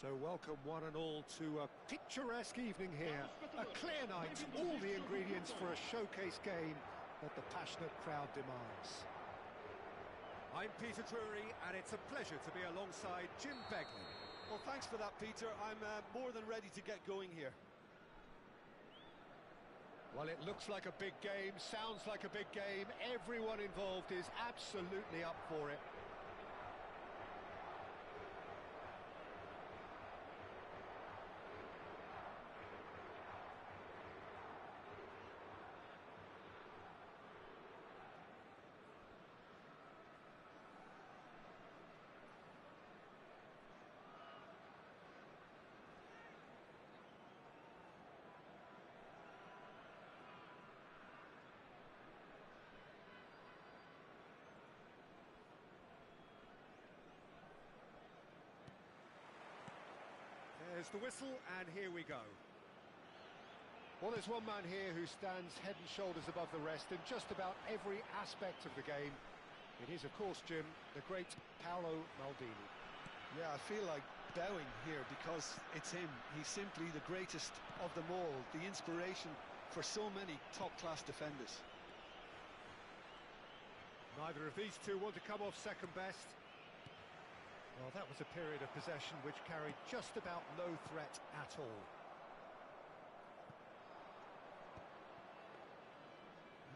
So welcome one and all to a picturesque evening here. A clear night, all the ingredients for a showcase game that the passionate crowd demands. I'm Peter Drury, and it's a pleasure to be alongside Jim Begley. Well, thanks for that, Peter. I'm more than ready to get going here. Well, it looks like a big game, sounds like a big game. Everyone involved is absolutely up for it. There's the whistle, and here we go. Well, there's one man here who stands head and shoulders above the rest in just about every aspect of the game. It is, of course, Jim, the great Paolo Maldini. Yeah, I feel like bowing here because it's him. He's simply the greatest of them all, the inspiration for so many top-class defenders. Neither of these two want to come off second best. Well, that was a period of possession which carried just about no threat at all.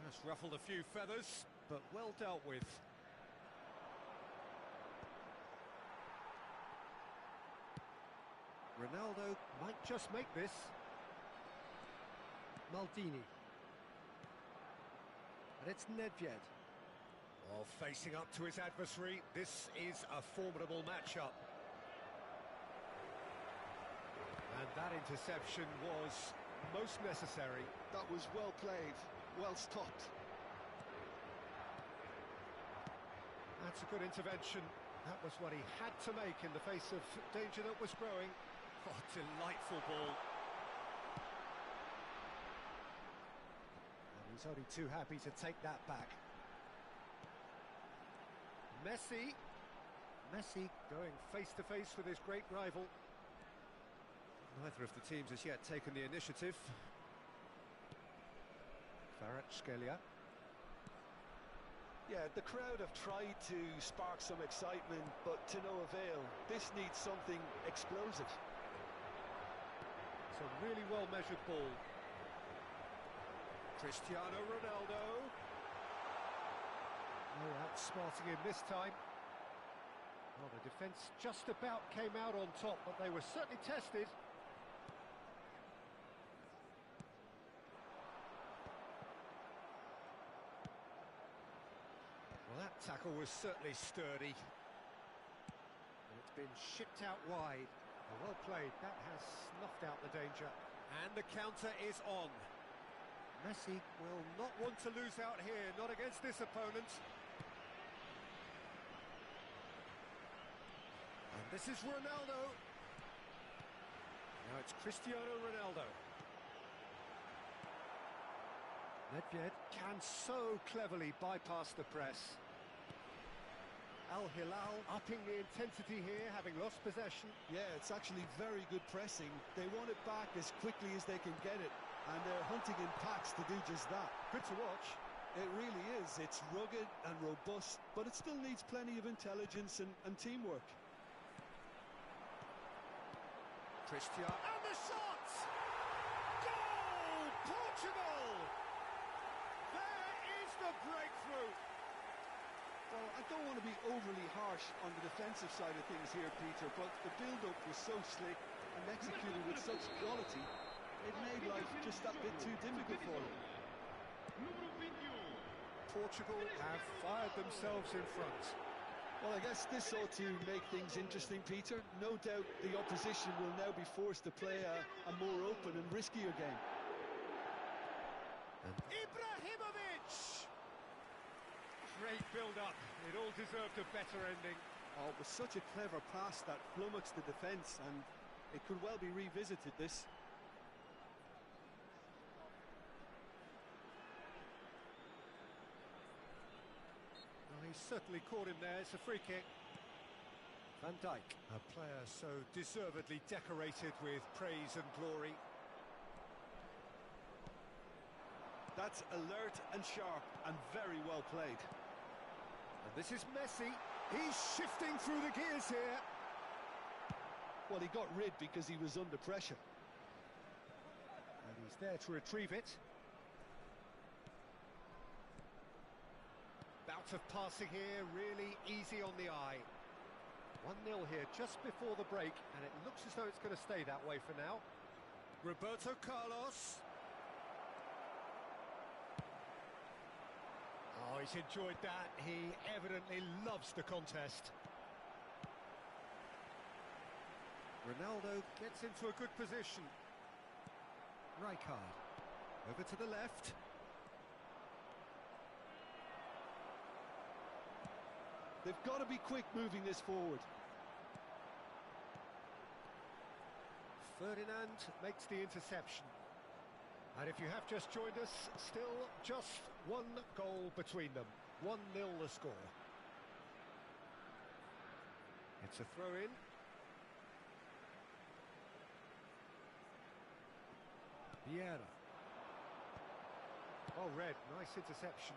That's ruffled a few feathers, but well dealt with. Ronaldo might just make this. Maldini. And it's Nedved. Well, facing up to his adversary, this is a formidable matchup. And that interception was most necessary. That was well played, well stopped. That's a good intervention. That was what he had to make in the face of danger that was growing. Oh, delightful ball. And he's only too happy to take that back. Messi going face-to-face with his great rival. Neither of the teams has yet taken the initiative. Kvaratskhelia. Yeah, the crowd have tried to spark some excitement, but to no avail. This needs something explosive. It's a really well-measured ball. Cristiano Ronaldo. No outsmarting him this time. Well, the defence just about came out on top, but they were certainly tested. Well, that tackle was certainly sturdy. And it's been shipped out wide. Well played, that has snuffed out the danger. And the counter is on. Messi Will not want to lose out here, not against this opponent. And this is Ronaldo. Now it's Cristiano Ronaldo. Nedved can so cleverly bypass the press. Al Hilal upping the intensity here, having lost possession. Yeah, it's actually very good pressing. They want it back as quickly as they can get it, and they're hunting in packs to do just that. Good to watch. It really is. It's rugged and robust, but it still needs plenty of intelligence and teamwork. Cristiano, and the shot! Goal! Portugal! There is the breakthrough! Well, I don't want to be overly harsh on the defensive side of things here, Peter, but the build-up was so slick and executed with such quality, it made life just that bit too difficult for them. Portugal have fired themselves in front. Well, I guess this ought to make things interesting, Peter. No doubt the opposition will now be forced to play a more open and riskier game. Ibrahimovic! Great build-up. It all deserved a better ending. Oh, it was such a clever pass that flummoxed the defence, and it could well be revisited, this. Well, he certainly caught him there. It's a free kick. Van Dijk, a player so deservedly decorated with praise and glory. That's alert and sharp and very well played. And this is Messi. He's shifting through the gears here. Well, he got rid because he was under pressure. And he's there to retrieve it. Bout of passing here, really easy on the eye. 1-0 here just before the break, and it looks as though it's going to stay that way for now. Roberto Carlos. Oh, he's enjoyed that. He evidently loves the contest. Ronaldo gets into a good position. Rijkaard. Over to the left. They've got to be quick moving this forward. Ferdinand makes the interception. And if you have just joined us, still just one goal between them. 1-0 the score. It's a throw-in. Vieira. Oh, Red, nice interception.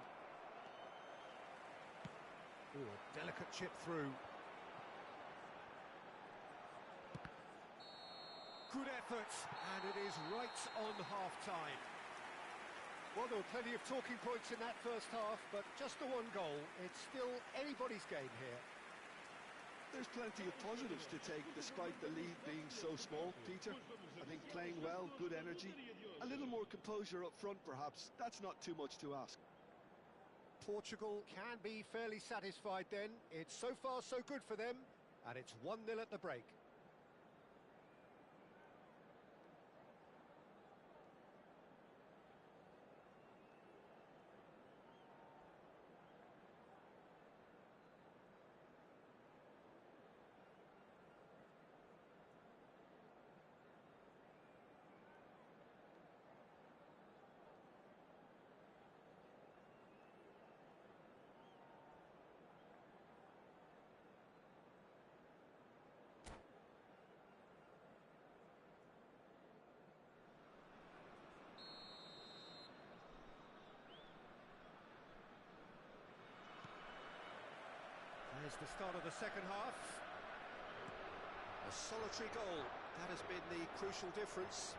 Ooh, a delicate chip through. Good effort, and it is right on half-time. Well, there were plenty of talking points in that first half, but just the one goal. It's still anybody's game here. There's plenty of positives to take despite the lead being so small, Peter. I think playing well, good energy. A little more composure up front, perhaps. That's not too much to ask. Portugal can be fairly satisfied then. It's so far so good for them, and it's 1-0 at the break. There's the start of the second half. A solitary goal. That has been the crucial difference.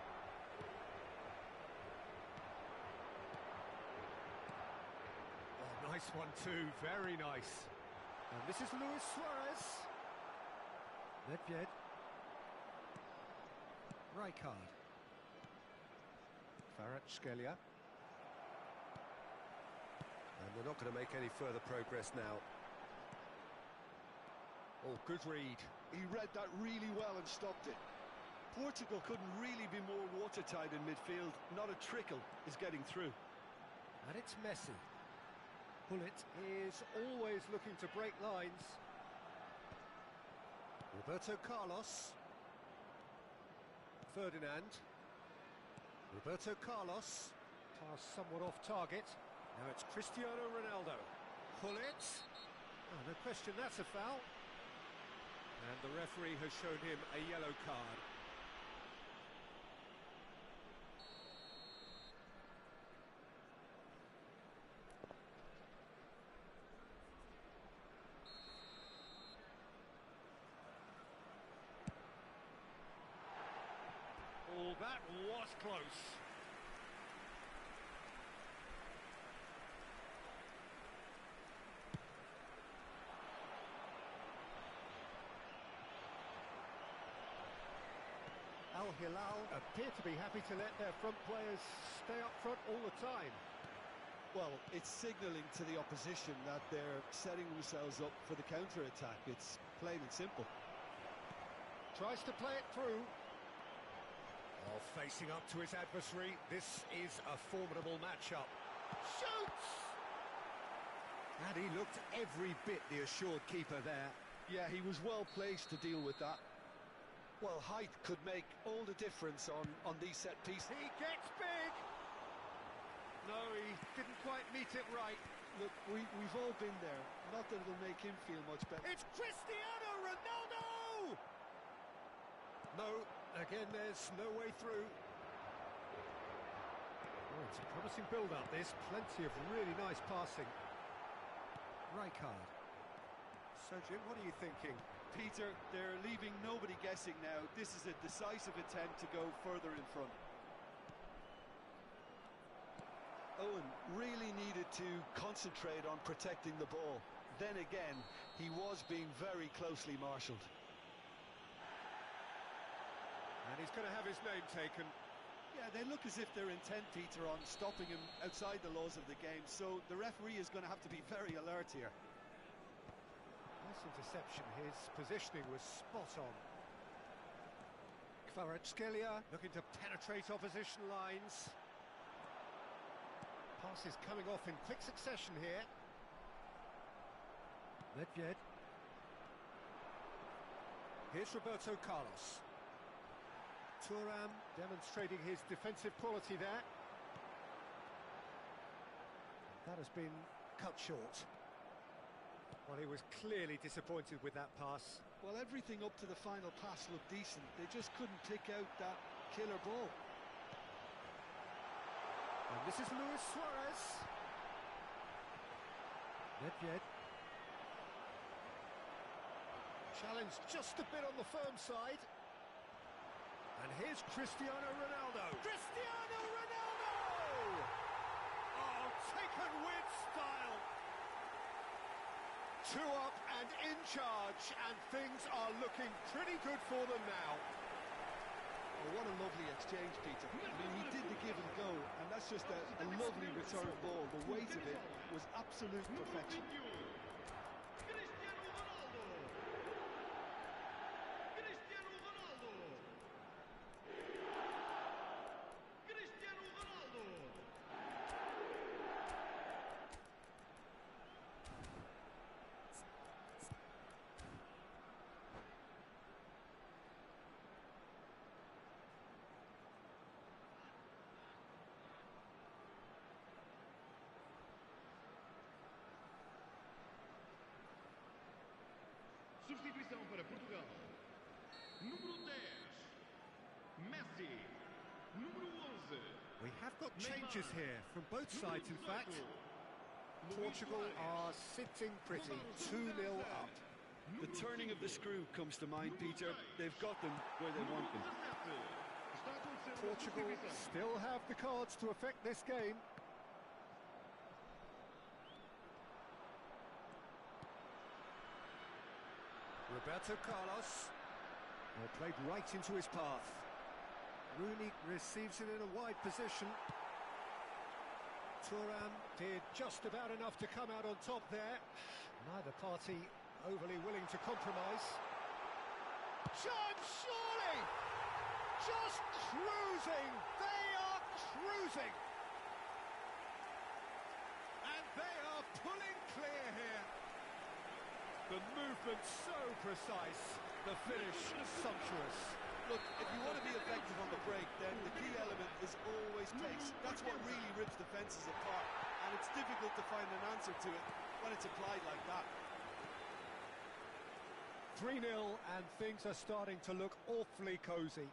Oh, nice one too. Very nice. And this is Luis Suarez. Nedved. Rijkaard. Kvaratskhelia. And they're not going to make any further progress now. Oh, good read. He read that really well and stopped it. Portugal couldn't really be more watertight in midfield. Not a trickle is getting through. And it's Messi. Bullet is always looking to break lines. Roberto Carlos. Ferdinand. Roberto Carlos. Pass somewhat off target. Now it's Cristiano Ronaldo. Bullet. Oh, no question, that's a foul. And the referee has shown him a yellow card. Oh, that was close. Al Hilal appear to be happy to let their front players stay up front all the time. Well, it's signalling to the opposition that they're setting themselves up for the counter-attack. It's plain and simple. Tries to play it through. Oh, facing up to his adversary. This is a formidable matchup. Shoots! And he looked every bit the assured keeper there. Yeah, he was well placed to deal with that. Well, height could make all the difference on these set pieces. He gets big! No, he didn't quite meet it right. Look, we've all been there. Not that it'll make him feel much better. It's Cristiano Ronaldo! No, again, there's no way through. Oh, it's a promising build-up, this. Plenty of really nice passing. Rijkaard. Sergio, what are you thinking? Peter, they're leaving nobody guessing now. This is a decisive attempt to go further in front. Owen really needed to concentrate on protecting the ball. Then again, he was being very closely marshalled. And he's going to have his name taken. Yeah, they look as if they're intent, Peter, on stopping him outside the laws of the game, so the referee is going to have to be very alert here. Nice interception. His positioning was spot on. Kvaratskhelia looking to penetrate opposition lines. Passes coming off in quick succession here. Nedved. Here's Roberto Carlos. Thuram demonstrating his defensive quality there. That has been cut short. Well, he was clearly disappointed with that pass. Well, everything up to the final pass looked decent. They just couldn't pick out that killer ball. And this is Luis Suarez. Nedved. Challenge just a bit on the firm side. And here's Cristiano Ronaldo. Cristiano Ronaldo! Oh, taken with style. 2 up and in charge, and things are looking pretty good for them now. Oh, what a lovely exchange, Peter. I mean, he did the give and go, and that's just a lovely return ball. The weight of it was absolute perfection. Substituição para Portugal. Número 10, Messi. Número 11. We have got changes here from both sides, in fact. Portugal are sitting pretty, 2-0 up. The turning of the screw comes to mind, Peter. They've got them where they want them. Portugal still have the cards to affect this game. Roberto Carlos. Well, played right into his path. Rooney receives it in a wide position. Thuram did just about enough to come out on top there. Neither party overly willing to compromise. Chance, surely! Just cruising! They are cruising! And they are pulling clear here. The movement so precise, the finish sumptuous. Look, if you want to be effective on the break, then the key element is always pace. That's what really rips defences apart, and it's difficult to find an answer to it when it's applied like that. 3-0, and things are starting to look awfully cosy.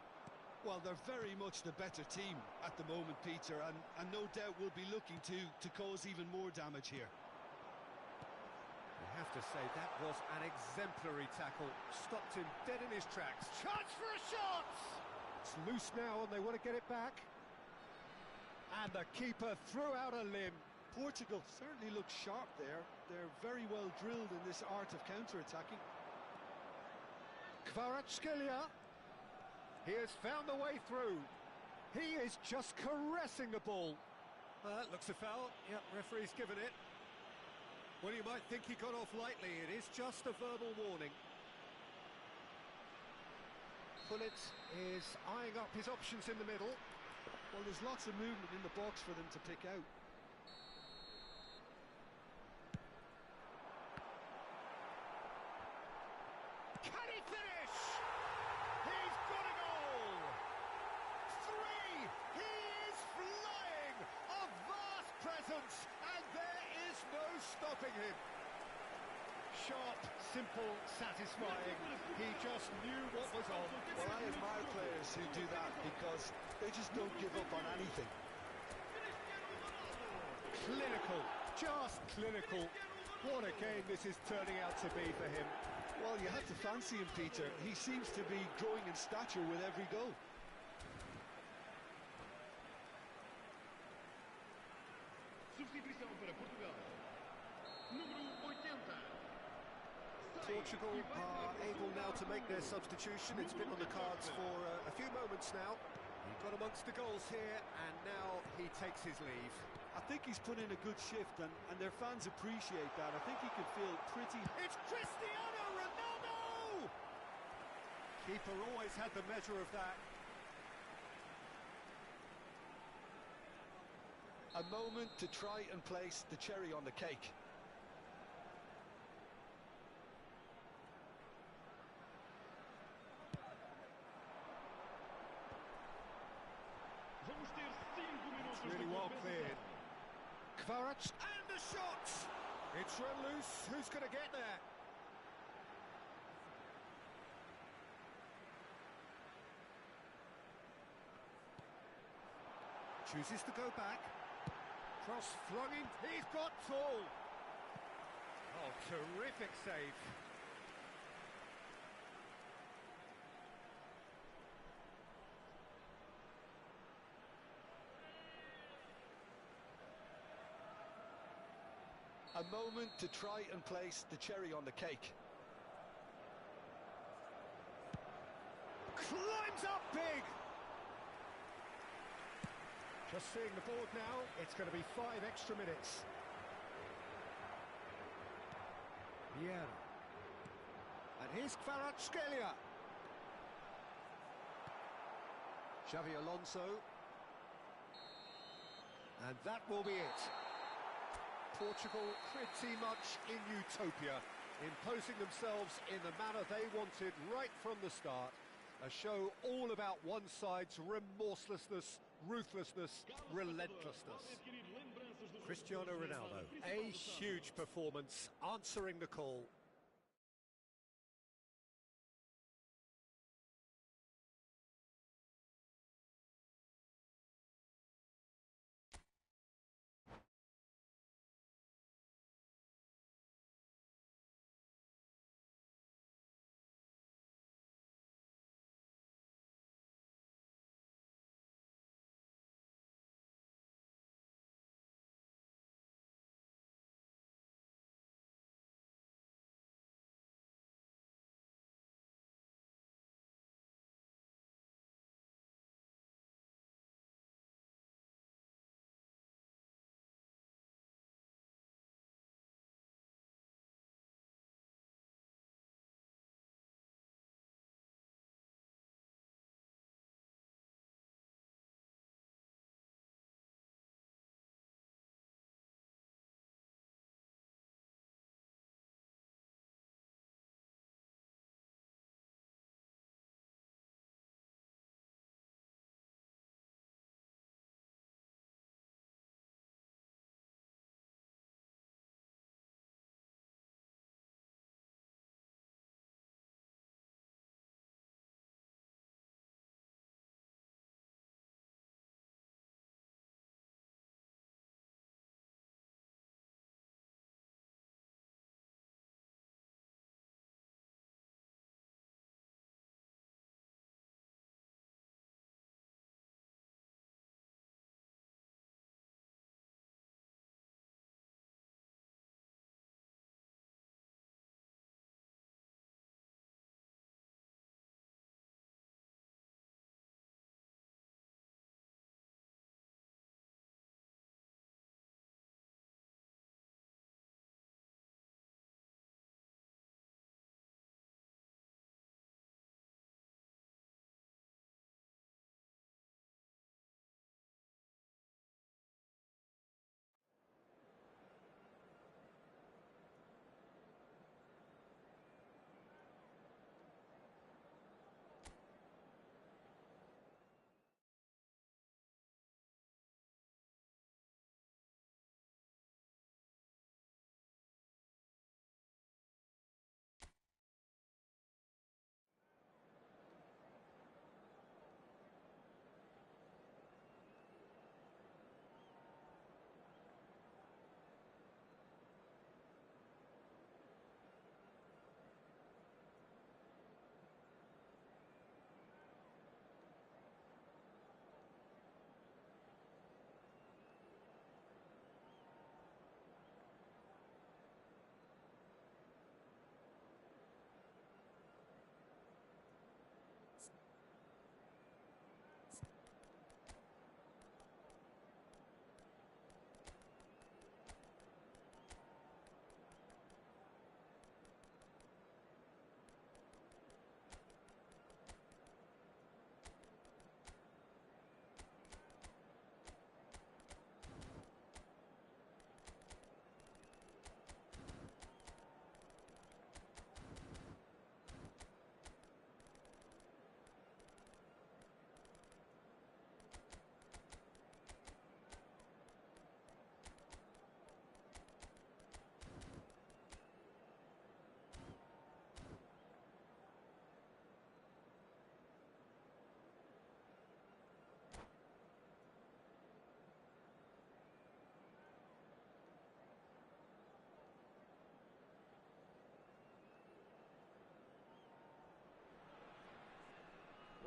Well, they're very much the better team at the moment, Peter, and no doubt will be looking to cause even more damage here. I have to say, that was an exemplary tackle. Stopped him dead in his tracks. Chance for a shot! It's loose now and they want to get it back. And the keeper threw out a limb. Portugal certainly looks sharp there. They're very well drilled in this art of counter-attacking. Kvaratskhelia. He has found the way through. He is just caressing the ball. That looks a foul. Yep, referee's given it. Well, you might think he got off lightly. It is just a verbal warning. Pullet is eyeing up his options in the middle. Well, there's lots of movement in the box for them to pick out. Can he finish? He's got a goal! 3! He is flying! A vast presence, and there is no stopping him. Sharp, simple, satisfying. He just knew what was on. Well, I admire players who do that because they just don't give up on anything. Clinical, just clinical. What a game this is turning out to be for him. Well, you have to fancy him, Peter. He seems to be growing in stature with every goal. Substituição para Portugal. Número 80. Portugal are able now to make their substitution. It's been on the cards for a few moments now. He got amongst the goals here, and now he takes his leave. I think he's put in a good shift, and their fans appreciate that. I think he can feel pretty... It's Cristiano Ronaldo! Keeper always had the measure of that. A moment to try and place the cherry on the cake. Vamos ter 5 minutos Really de well compensação. cleared. Kvarat, and the shot! It's run loose. Who's going to get there? Chooses to go back. Cross flung in. He's got tall. Oh, terrific save. A moment to try and place the cherry on the cake. Climbs up big. Just seeing the board now, it's going to be 5 extra minutes. Yeah. And here's Kvaratskhelia. Xavi Alonso. And that will be it. Portugal pretty much in utopia, imposing themselves in the manner they wanted right from the start. A show all about one side's remorselessness, ruthlessness, relentlessness. Cristiano Ronaldo, a huge performance, answering the call.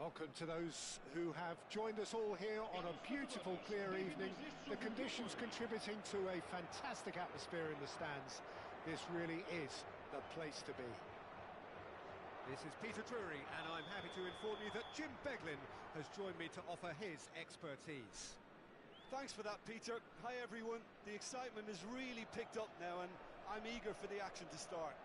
Welcome to those who have joined us all here on a beautiful, clear evening. The conditions contributing to a fantastic atmosphere in the stands. This really is the place to be. This is Peter Drury, and I'm happy to inform you that Jim Beglin has joined me to offer his expertise. Thanks for that, Peter. Hi, everyone. The excitement has really picked up now, and I'm eager for the action to start.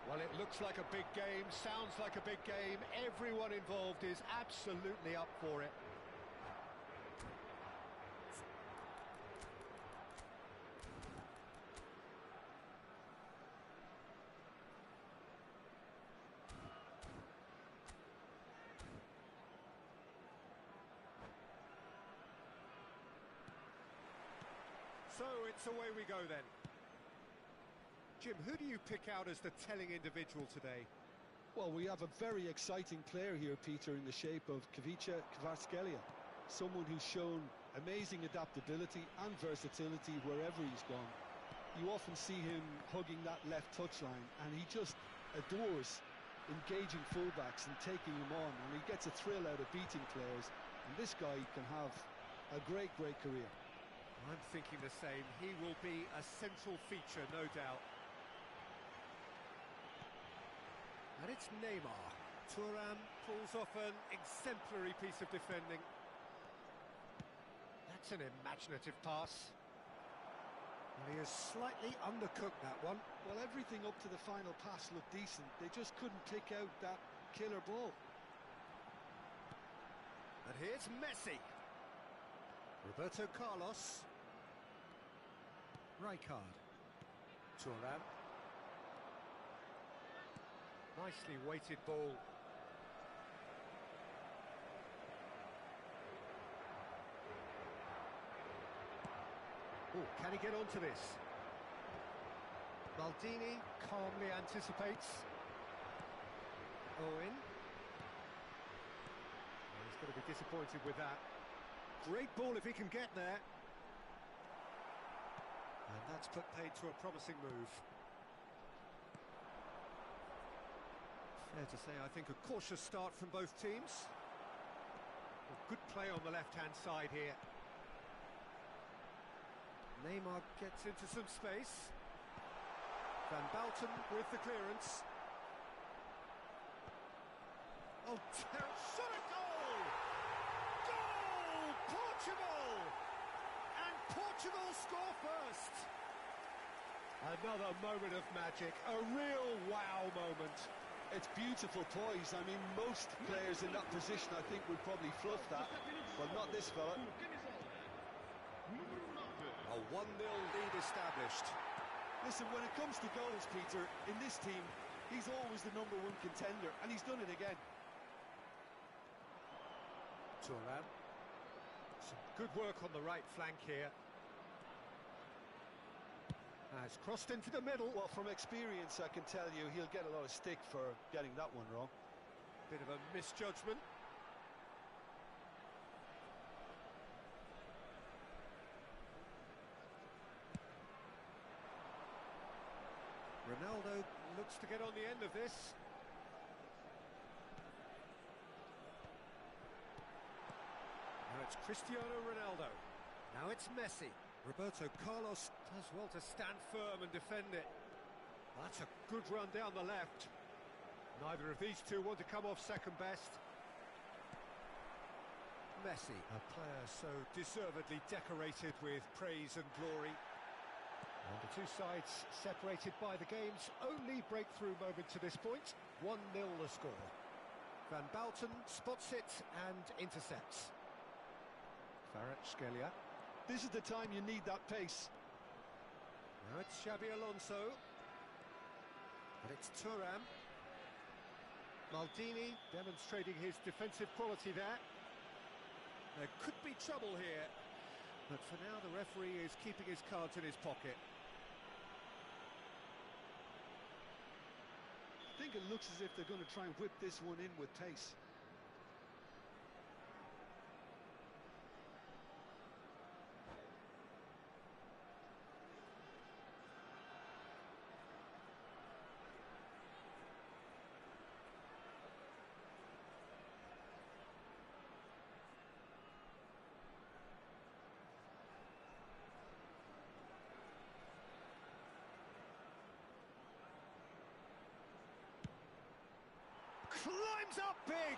Well, it looks like a big game, sounds like a big game. Everyone involved is absolutely up for it. So it's away we go then. Jim, who do you pick out as the telling individual today? Well, we have a very exciting player here, Peter, in the shape of Kavica Kvaratskhelia. Someone who's shown amazing adaptability and versatility wherever he's gone. You often see him hugging that left touchline, and he just adores engaging fullbacks and taking them on, and he gets a thrill out of beating players. And this guy can have a great career. I'm thinking the same. He will be a central feature, no doubt. And it's Neymar. Thuram pulls off an exemplary piece of defending. That's an imaginative pass. Well, he has slightly undercooked that one. Well, everything up to the final pass looked decent. They just couldn't pick out that killer ball. And here's Messi. Roberto Carlos. Rijkaard. Thuram. Nicely weighted ball. Oh, can he get onto this? Maldini calmly anticipates. Owen. Well, he's going to be disappointed with that. Great ball if he can get there. And that's put paid to a promising move. Fair to say, I think, a cautious start from both teams. Well, good play on the left-hand side here. Neymar gets into some space. Van Balten with the clearance. Oh, shot a goal! Goal! Portugal! And Portugal score first! Another moment of magic, a real wow moment. It's beautiful poise. I mean, most players in that position, I think, would probably fluff that, but not this fella. A 1-0 lead established. Listen, when it comes to goals, Peter, in this team, he's always the #1 contender, and he's done it again. Thuram. Some good work on the right flank here. Has crossed into the middle. Well, from experience, I can tell you he'll get a lot of stick for getting that one wrong. Bit of a misjudgment. Ronaldo looks to get on the end of this. Now it's Cristiano Ronaldo. Now it's Messi. Roberto Carlos does well to stand firm and defend it. That's a good run down the left. Neither of these two want to come off second best. Messi, a player so deservedly decorated with praise and glory. And the two sides separated by the game's only breakthrough moment to this point. 1-0 the score. Van Balten spots it and intercepts. Kvaratskhelia. This is the time you need that pace. Now it's Xabi Alonso. But it's Thuram. Maldini demonstrating his defensive quality there. There could be trouble here. But for now, the referee is keeping his cards in his pocket. I think it looks as if they're going to try and whip this one in with pace. climbs up big!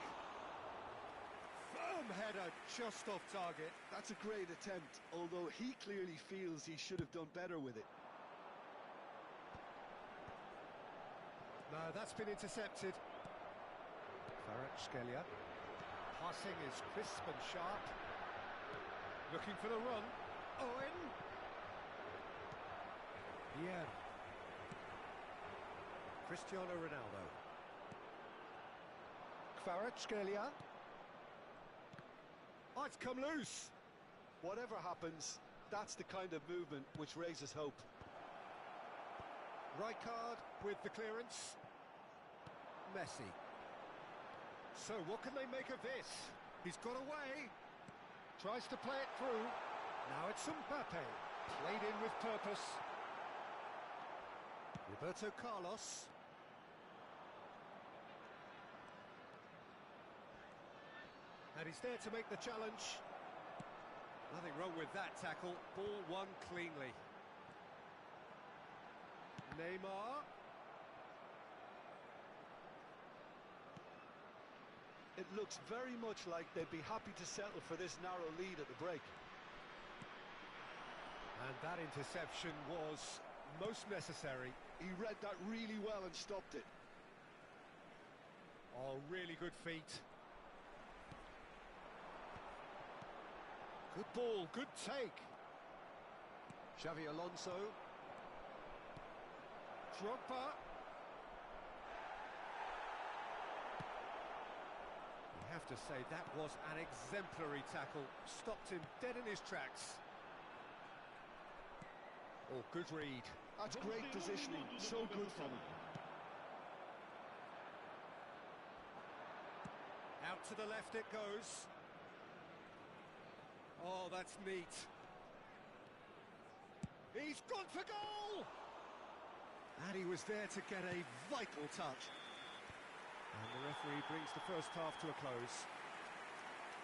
Firm header, just off target. That's a great attempt, although he clearly feels he should have done better with it. No, that's been intercepted. Kvaratskhelia. Passing is crisp and sharp. Looking for the run. Owen. Pierre. Cristiano Ronaldo. Kvaratskhelia. Oh, it's come loose. Whatever happens, that's the kind of movement which raises hope. Rijkaard with the clearance. Messi. So what can they make of this? He's got away. Tries to play it through. Now it's Mbappe. Played in with purpose. Roberto Carlos. And he's there to make the challenge. Nothing wrong with that tackle. Ball won cleanly. Neymar. It looks very much like they'd be happy to settle for this narrow lead at the break. And that interception was most necessary. He read that really well and stopped it. Oh, really good feet. Good ball, good take. Xavi Alonso. Drogba. You have to say that was an exemplary tackle. Stopped him dead in his tracks. Oh, good read. That's great positioning, so good from him. Out to the left it goes. Oh, that's neat. He's gone for goal! And he was there to get a vital touch. And the referee brings the first half to a close.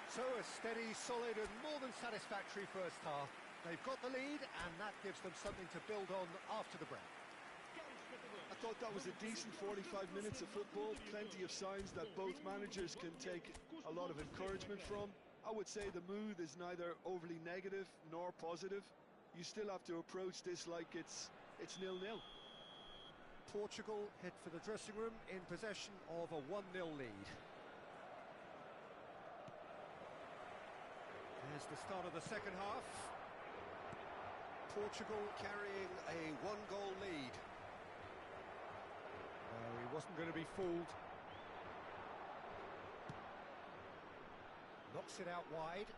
So a steady, solid and more than satisfactory first half. They've got the lead and that gives them something to build on after the break. I thought that was a decent 45 minutes of football. Plenty of signs that both managers can take a lot of encouragement from. I would say the mood is neither overly negative nor positive. You still have to approach this like it's 0-0. Portugal head for the dressing room in possession of a 1-0 lead. There's the start of the second half. Portugal carrying a one-goal lead. He wasn't going to be fooled. Knocks it out wide.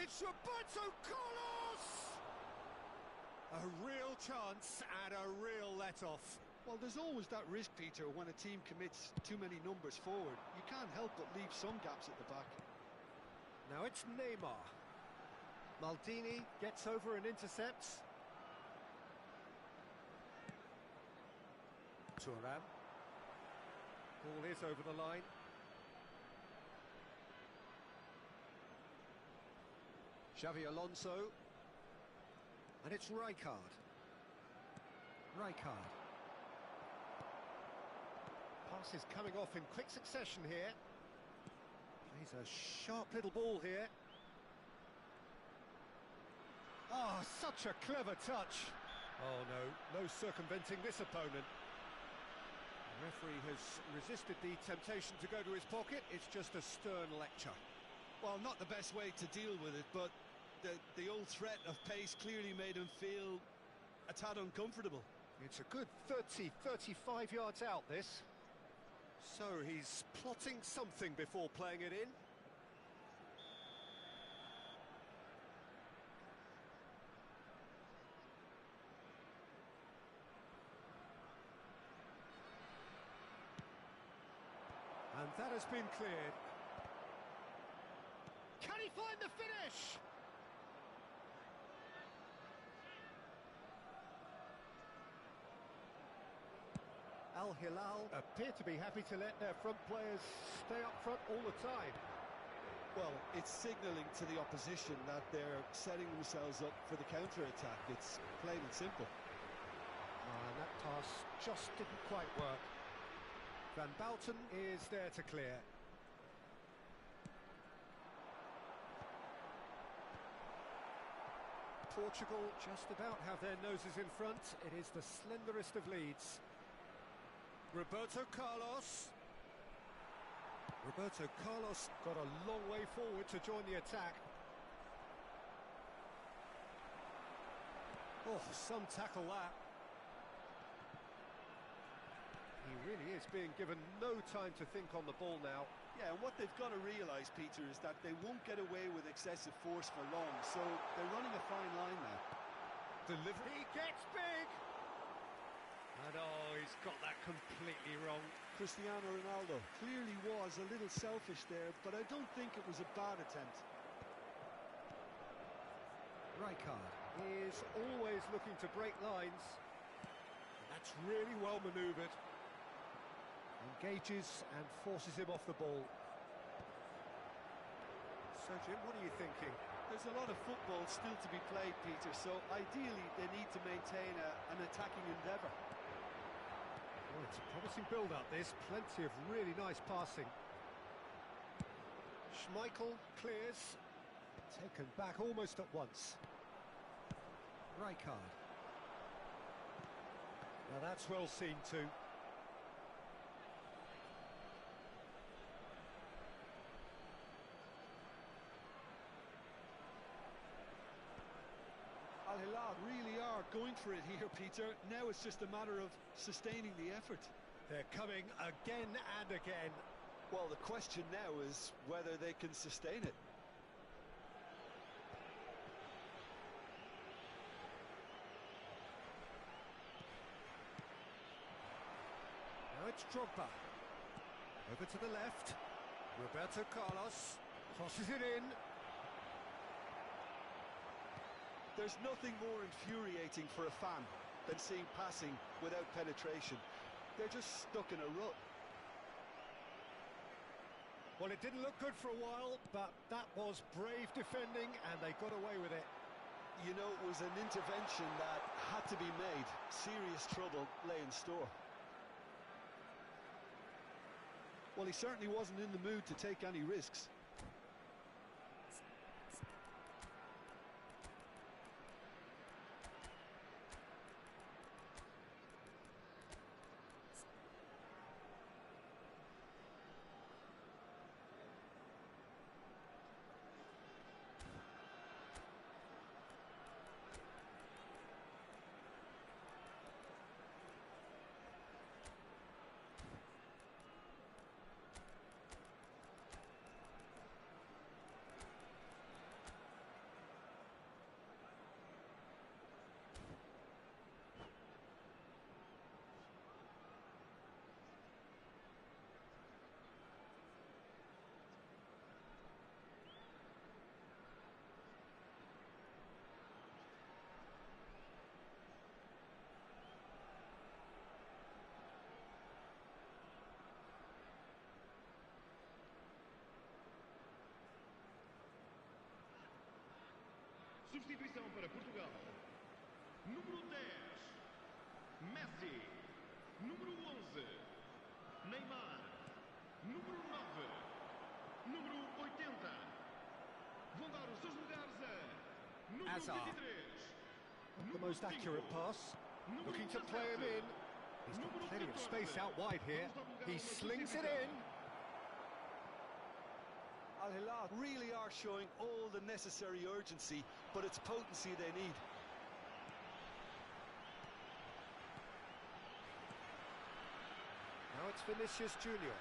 It's Roberto Carlos! A real chance and a real let-off. Well, there's always that risk, Peter, when a team commits too many numbers forward. You can't help but leave some gaps at the back. Now it's Neymar. Maldini gets over and intercepts. Thuram. Ball is over the line. Xavi Alonso. And it's Rijkaard. Rijkaard. Pass is coming off in quick succession here. Plays a sharp little ball here. Oh, such a clever touch. Oh no, no circumventing this opponent. The referee has resisted the temptation to go to his pocket. It's just a stern lecture. Well, not the best way to deal with it, but the old threat of pace clearly made him feel a tad uncomfortable. It's a good 30, 35 yards out, this. So he's plotting something before playing it in. And that has been cleared. Can he find the finish? Al Hilal appear to be happy to let their front players stay up front all the time. Well, it's signalling to the opposition that they're setting themselves up for the counter-attack. It's plain and simple. And that pass just didn't quite work. Van Bouten is there to clear. Portugal just about have their noses in front. It is the slenderest of leads. Roberto Carlos. Roberto Carlos got a long way forward to join the attack. Oh, some tackle that. He really is being given no time to think on the ball now. Yeah, and what they've got to realise, Peter, is that they won't get away with excessive force for long, so they're running a fine line now. Delivery. He gets big! And oh, he's got that completely wrong. Cristiano Ronaldo clearly was a little selfish there, but I don't think it was a bad attempt. Rijkaard is always looking to break lines. That's really well manoeuvred. Engages and forces him off the ball. So, Jim, what are you thinking? There's a lot of football still to be played, Peter, so ideally they need to maintain an attacking endeavour. Well, it's a promising build-up, this. Plenty of really nice passing. Schmeichel clears. Taken back almost at once. Rijkaard. Now that's well seen too. Al Hilal really are going for it here, Peter. Now it's just a matter of sustaining the effort. They're coming again and again. Well, the question now is whether they can sustain it. Now it's Drogba. Over to the left. Roberto Carlos crosses it in. There's nothing more infuriating for a fan than seeing passing without penetration. They're just stuck in a rut. Well, it didn't look good for a while, but that was brave defending and they got away with it. You know, it was an intervention that had to be made. Serious trouble lay in store. Well, he certainly wasn't in the mood to take any risks. Substituição para Portugal. Número 10, Messi. Número 11, Neymar. Número 9, número 80. Vão dar os seus lugares a número Hazard. 23. The most accurate pass. Looking to play him in. He's got plenty of space out wide here. He slings it in. Al Hilal really are showing all the necessary urgency, but it's potency they need. Now it's Vinicius Junior.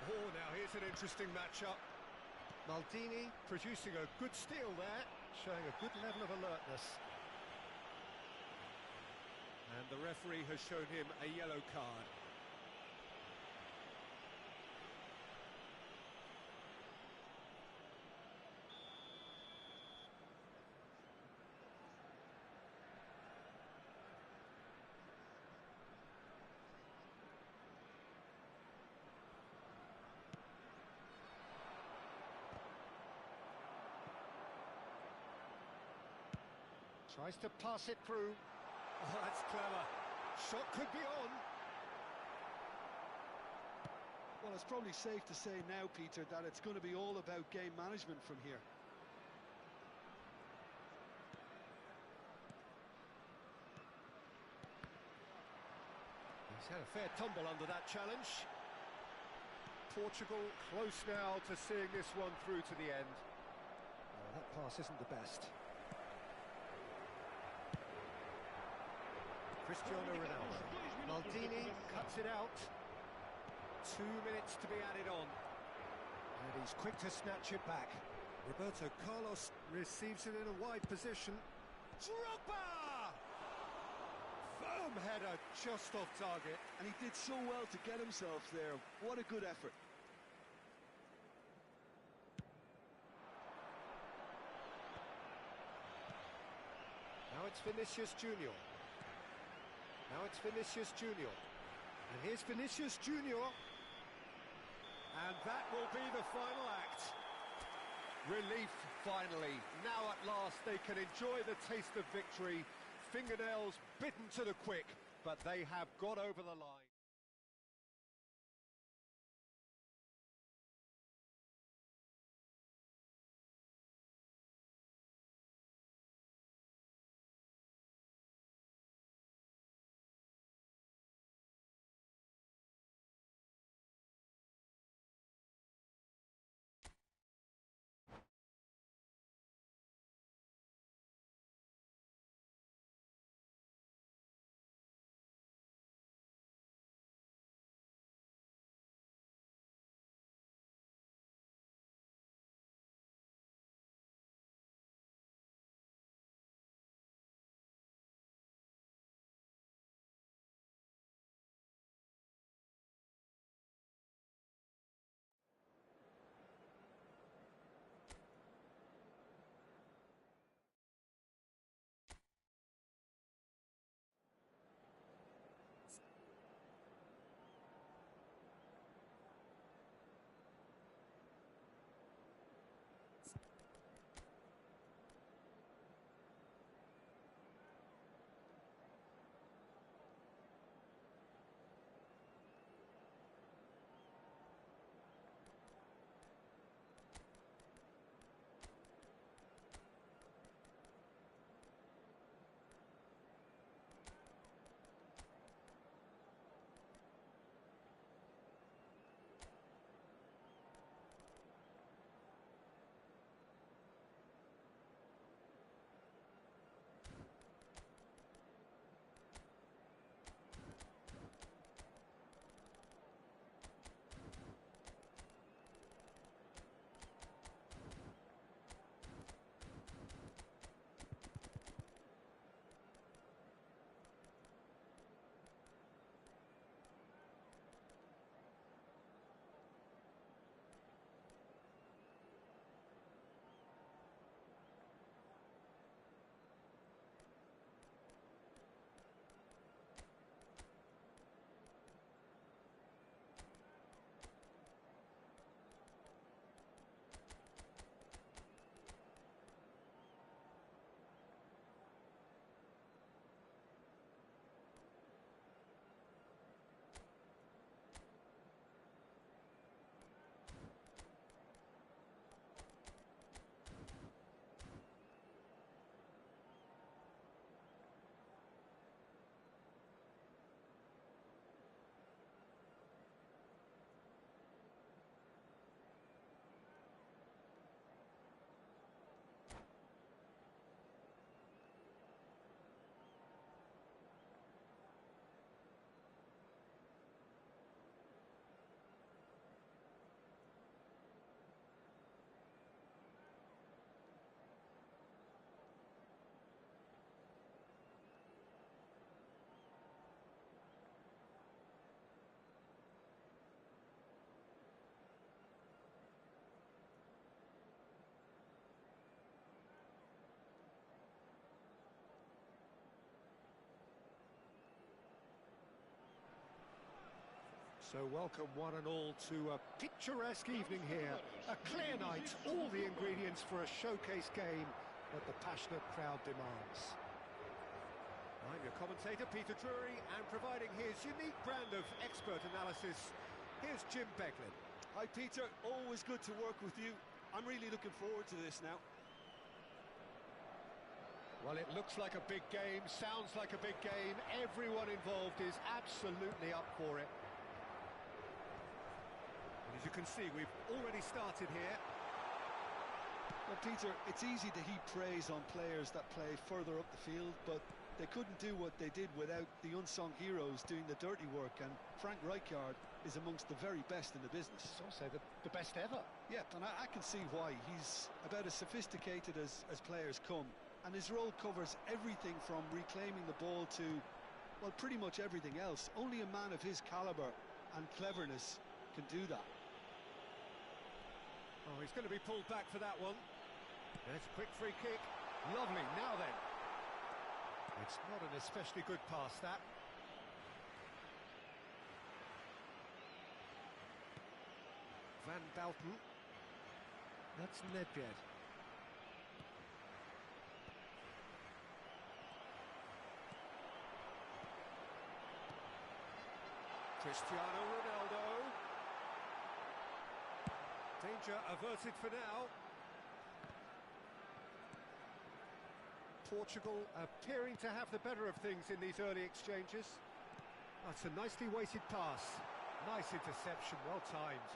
Oh, now here's an interesting matchup. Maldini producing a good steal there, showing a good level of alertness. And the referee has shown him a yellow card. Tries to pass it through. Oh, that's clever. Shot could be on. Well, it's probably safe to say now, Peter, that it's going to be all about game management from here. He's had a fair tumble under that challenge. Portugal close now to seeing this one through to the end. That pass isn't the best. Cristiano Ronaldo. Maldini cuts it out. 2 minutes to be added on. And he's quick to snatch it back. Roberto Carlos receives it in a wide position. Drogba! Firm header just off target. And he did so well to get himself there. What a good effort. Now it's Vinicius Junior. Now it's Vinicius Junior. And here's Vinicius Junior. And that will be the final act. Relief, finally. Now at last they can enjoy the taste of victory. Fingernails bitten to the quick, but they have got over the line. So welcome one and all to a picturesque evening here. A clear night, all the ingredients for a showcase game that the passionate crowd demands. I'm your commentator, Peter Drury, and providing his unique brand of expert analysis, Here's Jim Beglin. Hi, Peter. Always good to work with you. I'm really looking forward to this now. Well, it looks like a big game, sounds like a big game. Everyone involved is absolutely up for it. And as you can see, we've already started here. Well, Peter, it's easy to heap praise on players that play further up the field, but they couldn't do what they did without the unsung heroes doing the dirty work, and Frank Rijkaard is amongst the very best in the business. It's also the best ever. Yeah, and I can see why. He's about as sophisticated as players come, and his role covers everything from reclaiming the ball to, well, pretty much everything else. Only a man of his calibre and cleverness can do that. Oh, he's going to be pulled back for that one. There's a quick free kick. Lovely, now then. It's not an especially good pass, that. Van Belten. That's Nedved. Cristiano Ronaldo. Danger averted for now. Portugal appearing to have the better of things in these early exchanges. That's a nicely weighted pass. Nice interception, well timed.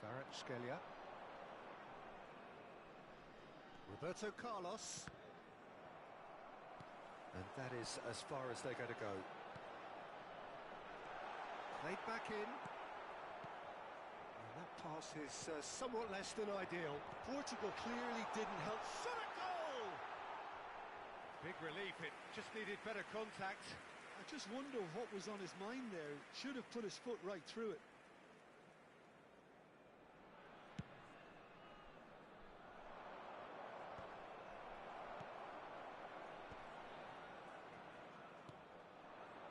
Kvaratskhelia. Roberto Carlos. And that is as far as they're going to go. Played back in. And that pass is somewhat less than ideal. Portugal clearly didn't help. Shot a goal! Big relief, it just needed better contact. I just wonder what was on his mind there. Should have put his foot right through it.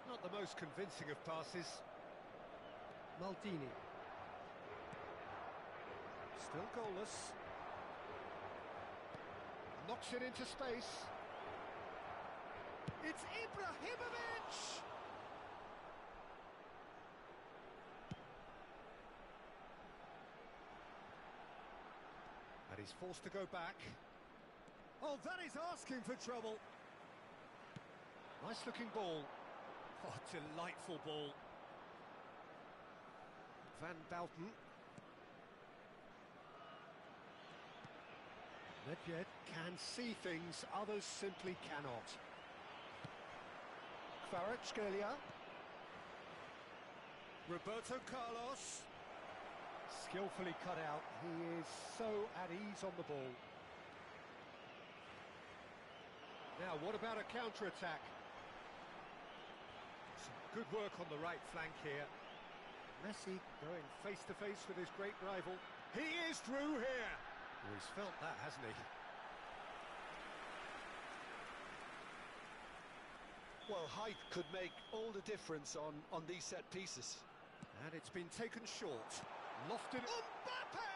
Not the most convincing of passes. Maldini. Still goalless. Knocks it into space. It's Ibrahimovic! And he's forced to go back. Oh, that is asking for trouble. Nice looking ball. Oh, delightful ball. Van Belten. Nedved can see things, others simply cannot. Kvaratskhelia. Roberto Carlos. Skillfully cut out. He is so at ease on the ball. Now, what about a counter-attack? Some good work on the right flank here. Messi going face-to-face with his great rival. He is through here! Well, he's felt that, hasn't he? Well, height could make all the difference on these set pieces. And it's been taken short. Lofted. Mbappe!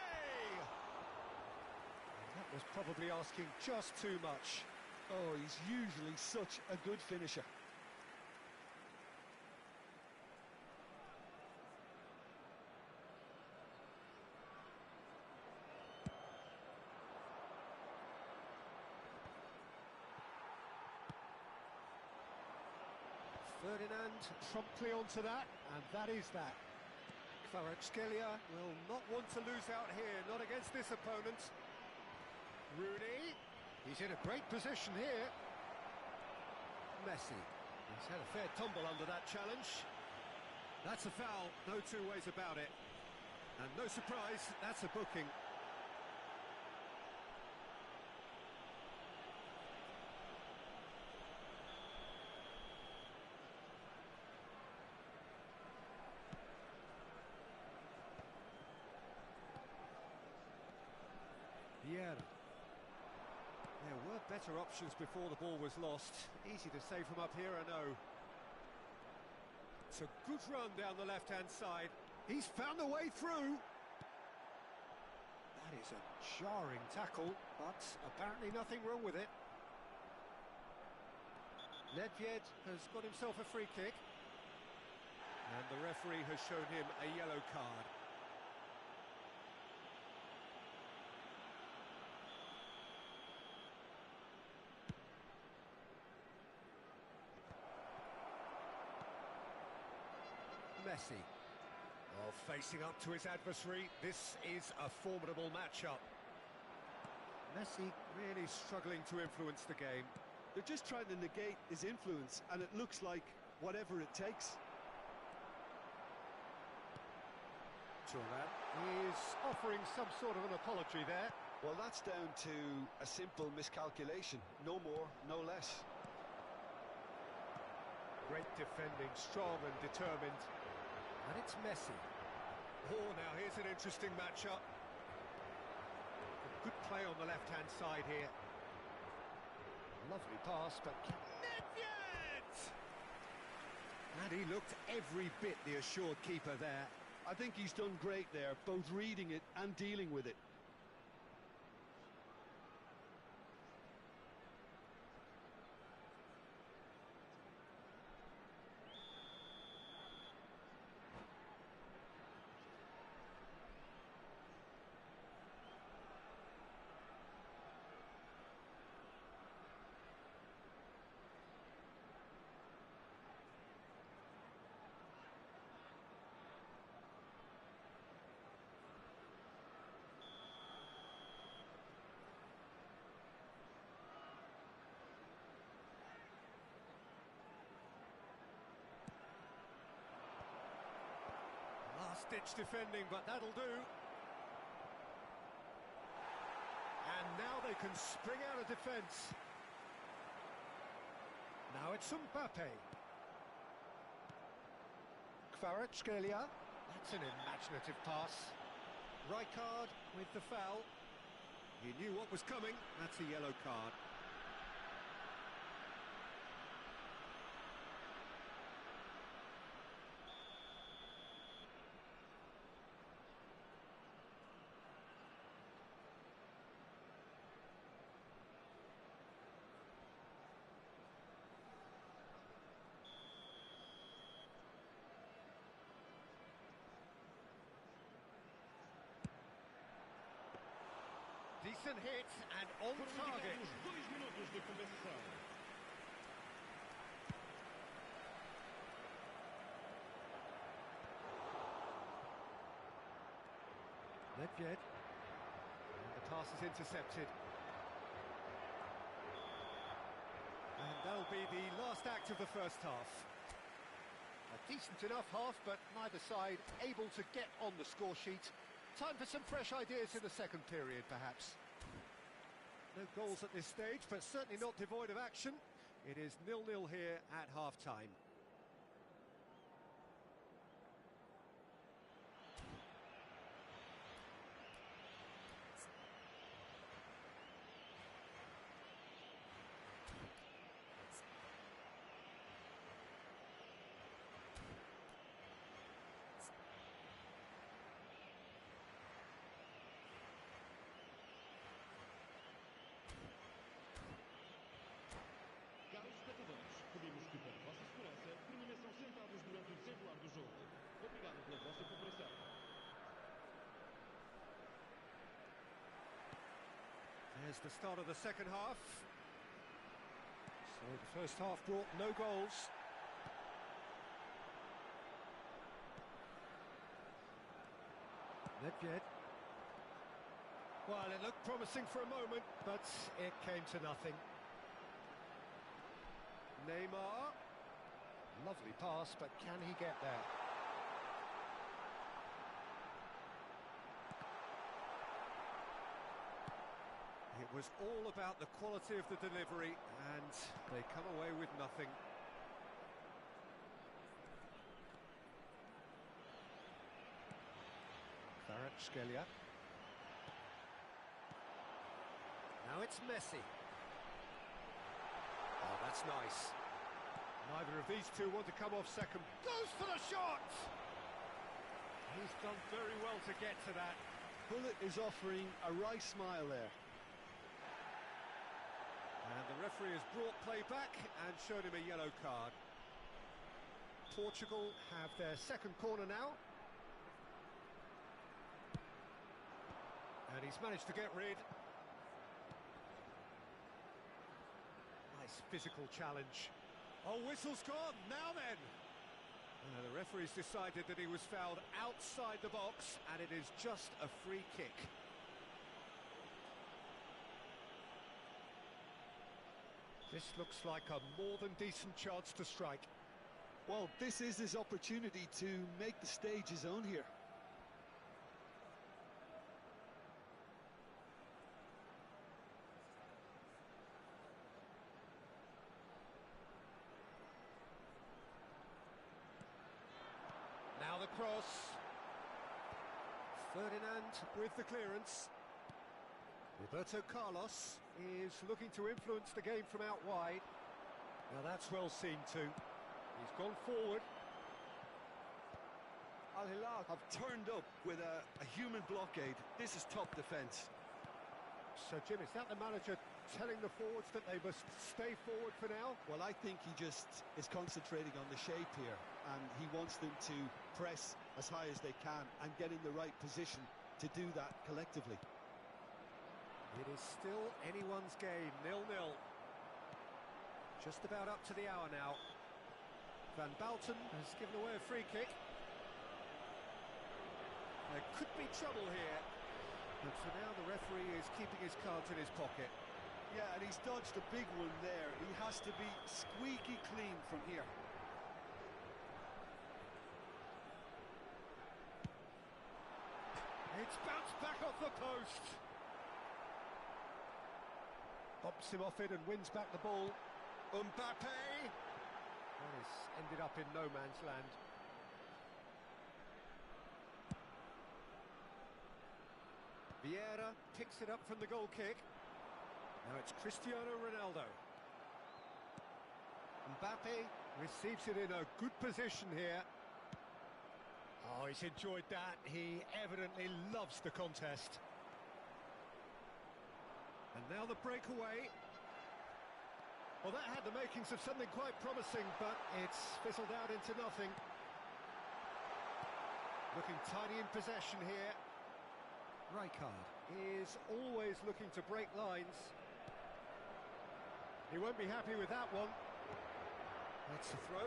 That was probably asking just too much. Oh, he's usually such a good finisher. Ferdinand promptly onto that, and that is that. Kvaratskhelia will not want to lose out here, not against this opponent. Rooney, he's in a great position here. Messi, he's had a fair tumble under that challenge. That's a foul, no two ways about it. And no surprise, that's a booking. Vieira. There were better options before the ball was lost. Easy to say from up here, I know. It's a good run down the left-hand side. He's found a way through. That is a jarring tackle, but apparently nothing wrong with it. Nedved has got himself a free kick. And the referee has shown him a yellow card. Messi. Oh, facing up to his adversary, this is a formidable matchup. Messi really struggling to influence the game. They're just trying to negate his influence, and it looks like whatever it takes. Thuram is offering some sort of an apology there. Well, that's down to a simple miscalculation. No more, no less. Great defending, strong and determined. And it's Messi. Oh, now here's an interesting matchup. Good play on the left-hand side here. Lovely pass, but... Nedved! And he looked every bit the assured keeper there. I think he's done great there, both reading it and dealing with it. Last-ditch defending, but that'll do. And now they can spring out of defence. Now it's Mbappe. Kvaratskhelia. That's an imaginative pass. Rijkaard with the foul. He knew what was coming. That's a yellow card. Decent hit and on target. Os 2 minutos de compensação. Nedved. And the pass is intercepted. And that'll be the last act of the first half. A decent enough half, but neither side able to get on the score sheet. Time for some fresh ideas in the second period, perhaps. No goals at this stage, but certainly not devoid of action. It is 0-0 here at half-time. Caros espectadores, pedimos que, para a vossa segurança, permaneçam sentados durante o desenrolar do jogo. Obrigado pela vossa cooperação. There's the start of the second half. So the first half brought no goals. Nedved. Well, it looked promising for a moment, but it came to nothing. Neymar. Lovely pass, but can he get there? It was all about the quality of the delivery, and they come away with nothing. Kvaratskhelia. Now it's Messi. Oh, that's nice. Neither of these two want to come off second. Goes for the shot! He's done very well to get to that. Bullet is offering a wry smile there. And the referee has brought play back and showed him a yellow card. Portugal have their second corner now. And he's managed to get rid. Nice physical challenge. Oh, whistle's gone, now then! The referee's decided that he was fouled outside the box, and it is just a free kick. This looks like a more than decent chance to strike. Well, this is his opportunity to make the stage his own here. Now the cross. Ferdinand with the clearance. Roberto Carlos is looking to influence the game from out wide. Now that's well seen too. He's gone forward. Al Hilal have turned up with a human blockade. This is top defence. So, Jim, is that the manager telling the forwards that they must stay forward for now? Well, I think he just is concentrating on the shape here, and he wants them to press as high as they can and get in the right position to do that collectively. It is still anyone's game, 0-0. Just about up to the hour now. Van Balten has given away a free kick. There could be trouble here. But for now, the referee is keeping his cards in his pocket. Yeah, and he's dodged a big one there. He has to be squeaky clean from here. It's bounced back off the post. Bops him off it and wins back the ball. Mbappe! That has ended up in no man's land. Vieira picks it up from the goal kick. Now it's Cristiano Ronaldo. Mbappe receives it in a good position here. Oh, he's enjoyed that. He evidently loves the contest. And now the breakaway. Well, that had the makings of something quite promising, but it's fizzled out into nothing. Looking tidy in possession here. Rijkaard is always looking to break lines. He won't be happy with that one. That's a throw.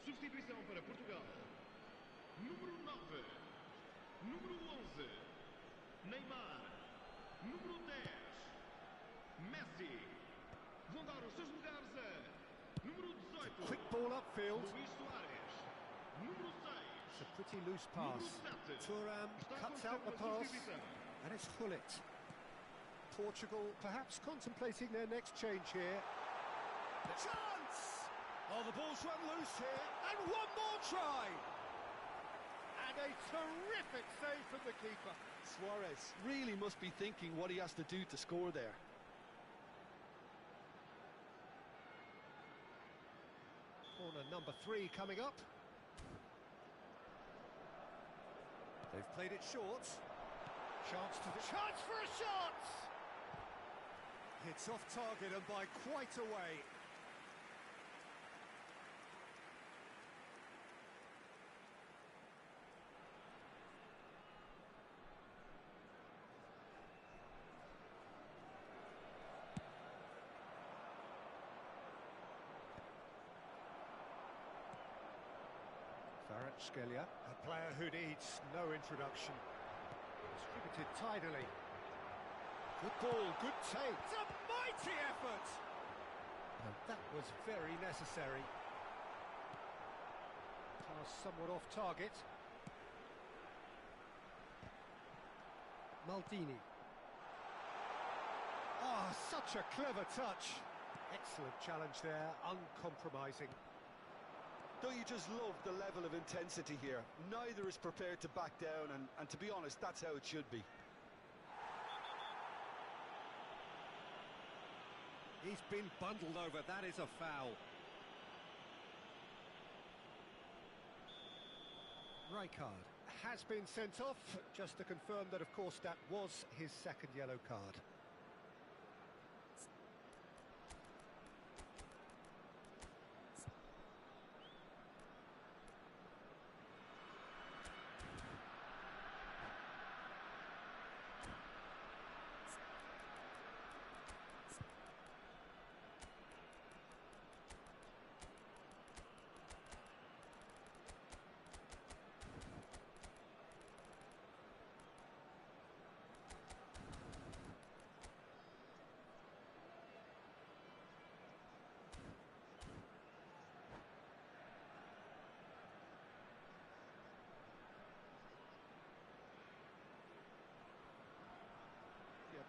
Substituição para Portugal. Número 9. Número 11. Neymar. Número 10. Messi. Vão dar os seus lugares a número 18. Quick ball upfield. Luís Soares. Número 6. It's a pretty loose pass. Thuram cuts out the pass, and it's Gullit. Portugal perhaps contemplating their next change here. The chance! Oh, the ball's run loose here, and one more try! And a terrific save from the keeper. Suarez really must be thinking what he has to do to score there. Corner number 3 coming up. They've played it short. Chance for a shot! It's off target and by quite a way. Kvaratskhelia, a player who needs no introduction. Distributed tidily. Good ball, good take. It's a mighty effort! And that was very necessary. Pass somewhat off target. Maldini. Such a clever touch. Excellent challenge there, uncompromising. Don't you just love the level of intensity here? Neither is prepared to back down, and to be honest, that's how it should be. He's been bundled over, that is a foul. Rijkaard has been sent off, just to confirm that, of course, that was his second yellow card.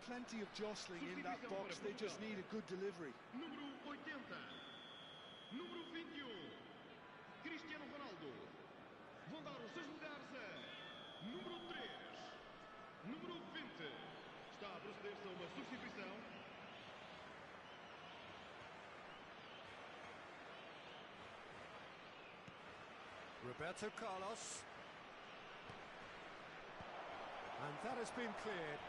Plenty of jostling in that box, they just need a good delivery. Número 80. Número 21. Cristiano Ronaldo. Vão dar os 6 lugares a número 3. Número 20. Está a proceder-se a uma substituição. Roberto Carlos. And that has been cleared.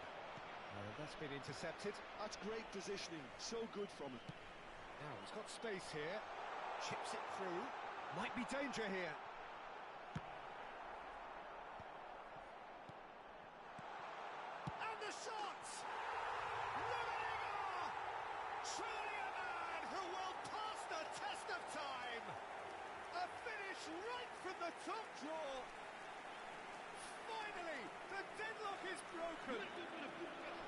That's been intercepted. That's great positioning, so good from him. Now he's got space here, chips it through, might be danger here. And the shot! Rudiger! Truly a man who will pass the test of time! A finish right from the top draw! Finally, the deadlock is broken!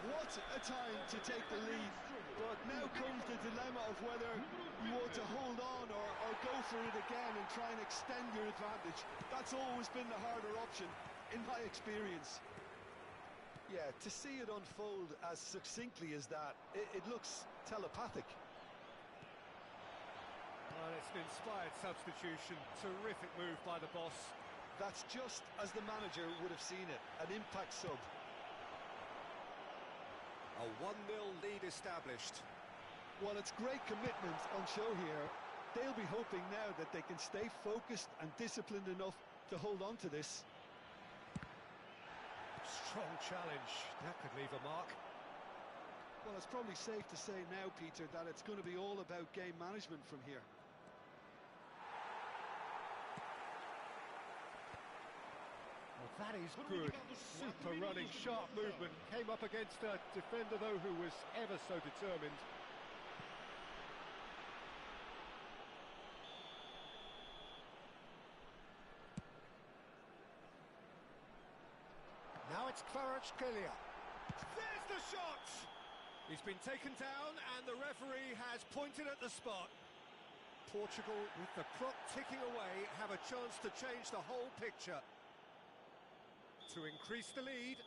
What a time to take the lead, but now comes the dilemma of whether you want to hold on or go for it again and try and extend your advantage. That's always been the harder option, in my experience. Yeah, to see it unfold as succinctly as that, it looks telepathic. Well, it's an inspired substitution, terrific move by the boss. That's just as the manager would have seen it, an impact sub. A 1-0 lead established. Well, it's great commitment on show here. They'll be hoping now that they can stay focused and disciplined enough to hold on to this. Strong challenge, that could leave a mark. Well, it's probably safe to say now, Peter, that it's going to be all about game management from here. That is good. Super running, sharp movement. Came up against a defender, though, who was ever so determined. Now it's Kvaratskhelia. There's the shot! He's been taken down and the referee has pointed at the spot. Portugal, with the clock ticking away, have a chance to change the whole picture. To increase the lead.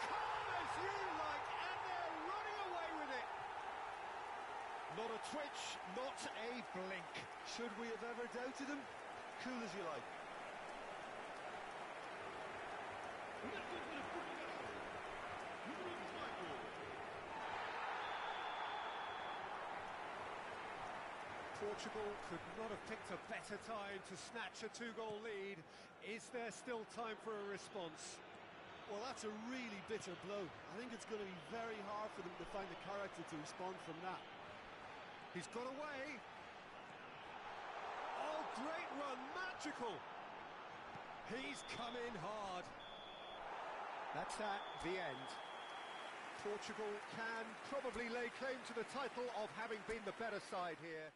Calm as you like, and they're running away with it. Not a twitch, not a blink. Should we have ever doubted him? Cool as you like. Portugal could not have picked a better time to snatch a two-goal lead. Is there still time for a response? Well, that's a really bitter blow. I think it's going to be very hard for them to find the character to respond from that. He's got away. Oh, great run, magical. He's come in hard. That's that, the end. Portugal can probably lay claim to the title of having been the better side here.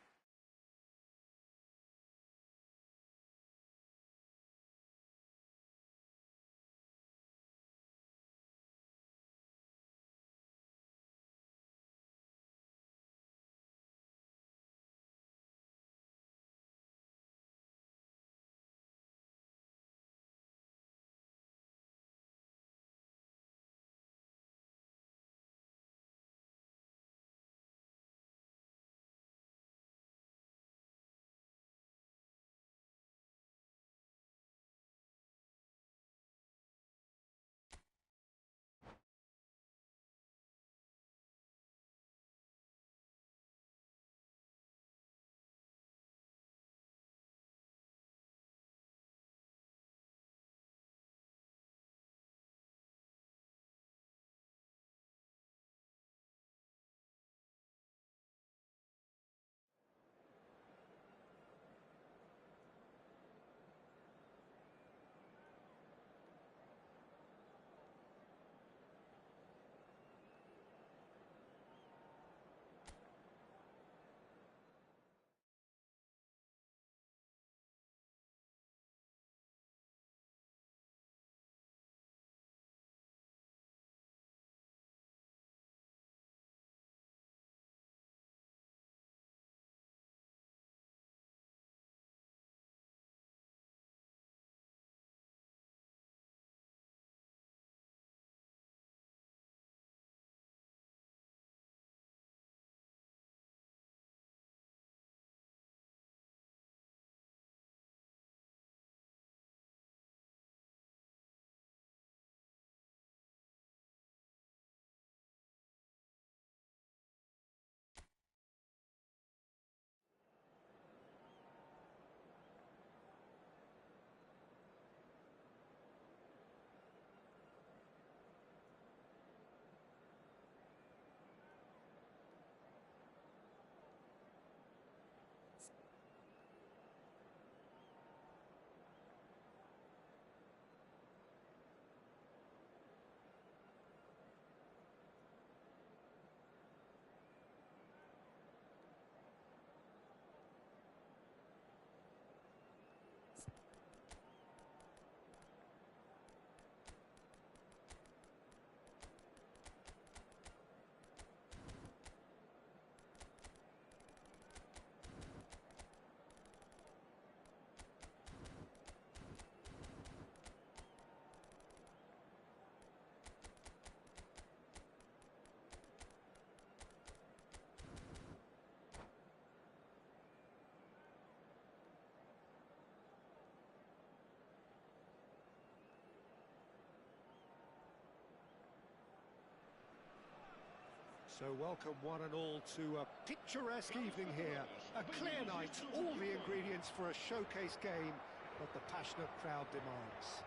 So welcome one and all to a picturesque evening here. A clear night, all the ingredients for a showcase game that the passionate crowd demands.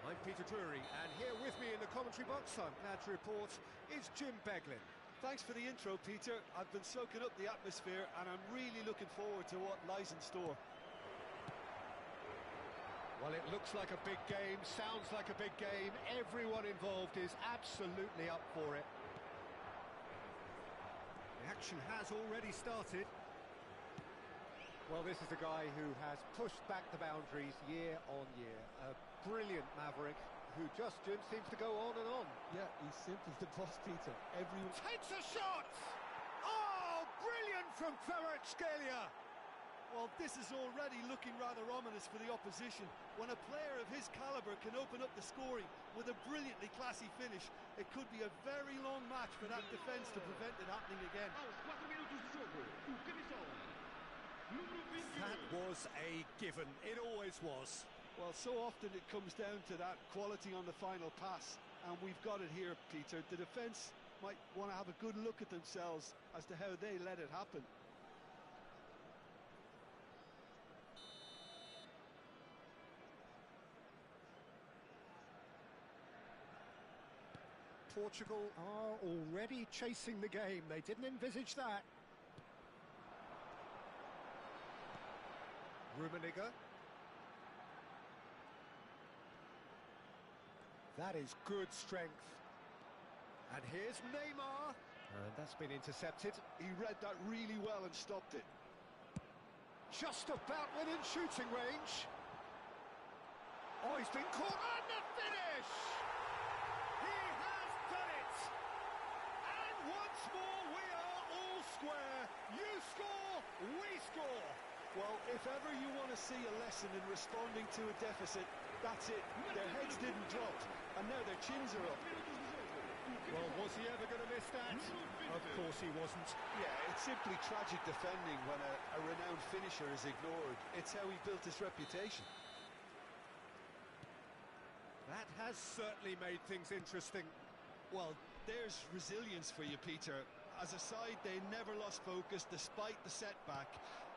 I'm Peter Drury, and here with me in the commentary box, I'm glad to report, is Jim Beglin. Thanks for the intro, Peter. I've been soaking up the atmosphere and I'm really looking forward to what lies in store. Well, it looks like a big game, sounds like a big game. Everyone involved is absolutely up for it. The action has already started. Well, this is a guy who has pushed back the boundaries year on year. A brilliant maverick who just, Jim, seems to go on and on. Yeah, he's simply the boss, Peter. Everyone Takes a shot! Oh, brilliant from Kvaratskhelia! Well, this is already looking rather ominous for the opposition. When a player of his calibre can open up the scoring with a brilliantly classy finish, it could be a very long match for that defence to prevent it happening again. That was a given. It always was. Well, so often it comes down to that quality on the final pass, and we've got it here, Peter. The defence might want to have a good look at themselves as to how they let it happen. Portugal are already chasing the game. They didn't envisage that. Rummenigge. That is good strength. And here's Neymar. And that's been intercepted. He read that really well and stopped it. Just about within shooting range. Oh, he's been caught. And the finish! He has done it! And once more we are all square. You score, we score. Well, if ever you want to see a lesson in responding to a deficit, that's it. Their heads didn't drop, and now their chins are up. Well, was he ever going to miss that? Of course he wasn't. Yeah, it's simply tragic defending when a renowned finisher is ignored. It's how he built his reputation. That has certainly made things interesting. Well, there's resilience for you, Peter. As a side, they never lost focus despite the setback,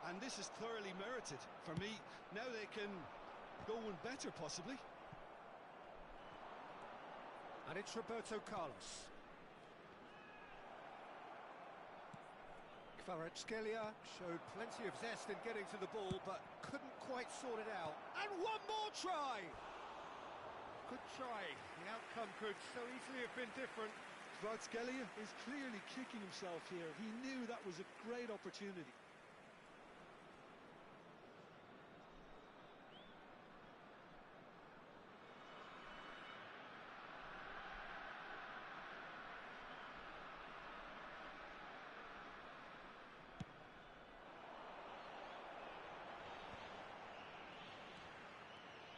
and this is thoroughly merited. For me, now they can go one better, possibly. And it's Roberto Carlos. Kvaratskhelia showed plenty of zest in getting to the ball, but couldn't quite sort it out. And one more try! Good try. The outcome could so easily have been different. Kvaratskhelia is clearly kicking himself here. He knew that was a great opportunity.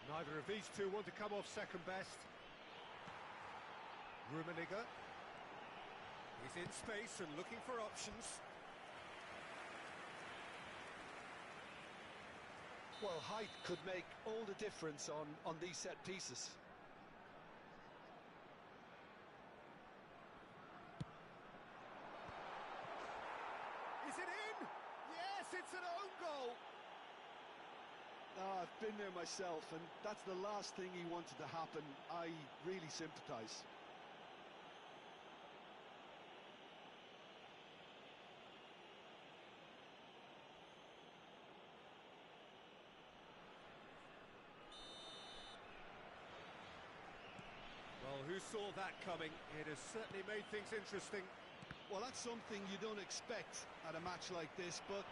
Neither of these two want to come off second best. Rummenigge. He's in space and looking for options. Well, height could make all the difference on these set pieces. Is it in? Yes, it's an own goal. I've been there myself, and that's the last thing he wanted to happen. I really sympathise. Well, who saw that coming? It has certainly made things interesting. Well, that's something you don't expect at a match like this, but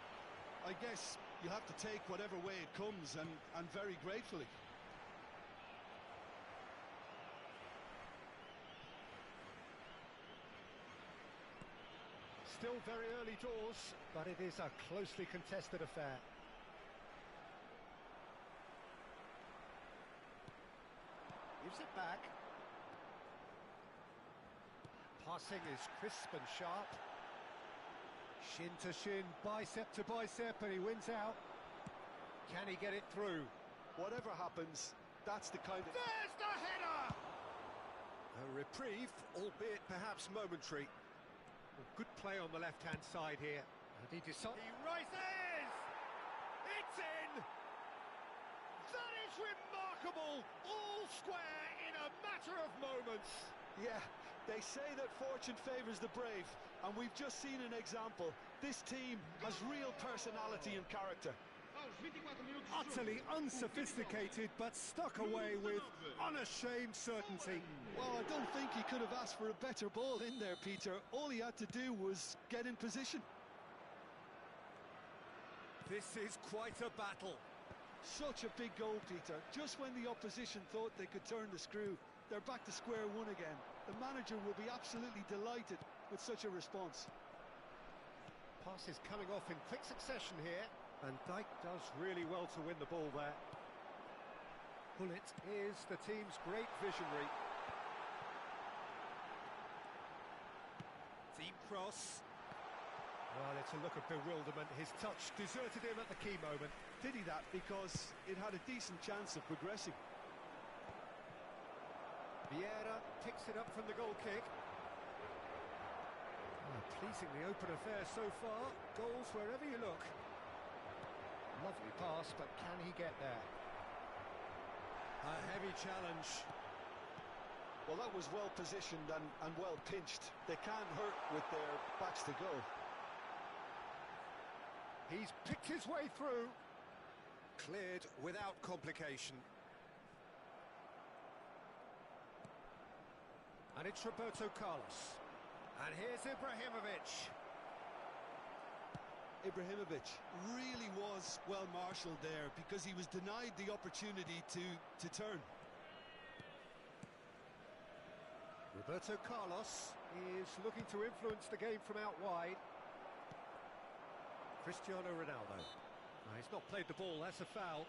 I guess you have to take whatever way it comes, and very gratefully. Still very early doors, but it is a closely contested affair. Gives it back. Passing is crisp and sharp. Shin to shin, bicep to bicep, and he wins out. Can he get it through? Whatever happens, that's the kind of... There's the header! A reprieve, albeit perhaps momentary. Well, good play on the left-hand side here. And he decides... He rises! It's in! That is remarkable! All square in a matter of moments. Yeah, they say that fortune favours the brave, and we've just seen an example. This team has real personality and character. Utterly unsophisticated, but stuck away with unashamed certainty. Well, I don't think he could have asked for a better ball in there, Peter. All he had to do was get in position. This is quite a battle. Such a big goal, Peter. Just when the opposition thought they could turn the screw, they're back to square one again. The manager will be absolutely delighted with such a response. Pass is coming off in quick succession here, and Dijk does really well to win the ball there. Gullit is the team's great visionary. Deep cross. Well, it's a look of bewilderment. His touch deserted him at the key moment. Pity that, because it had a decent chance of progressing. Vieira picks it up from the goal kick. Oh, pleasingly open affair so far. Goals wherever you look. Lovely pass, but can he get there? A heavy challenge. Well, that was well positioned and well pinched. They can't hurt with their backs to go. He's picked his way through. Cleared without complication. And it's Roberto Carlos. And here's Ibrahimovic. Ibrahimovic really was well marshalled there, because he was denied the opportunity to turn. Roberto Carlos is looking to influence the game from out wide. Cristiano Ronaldo. No, he's not played the ball, that's a foul.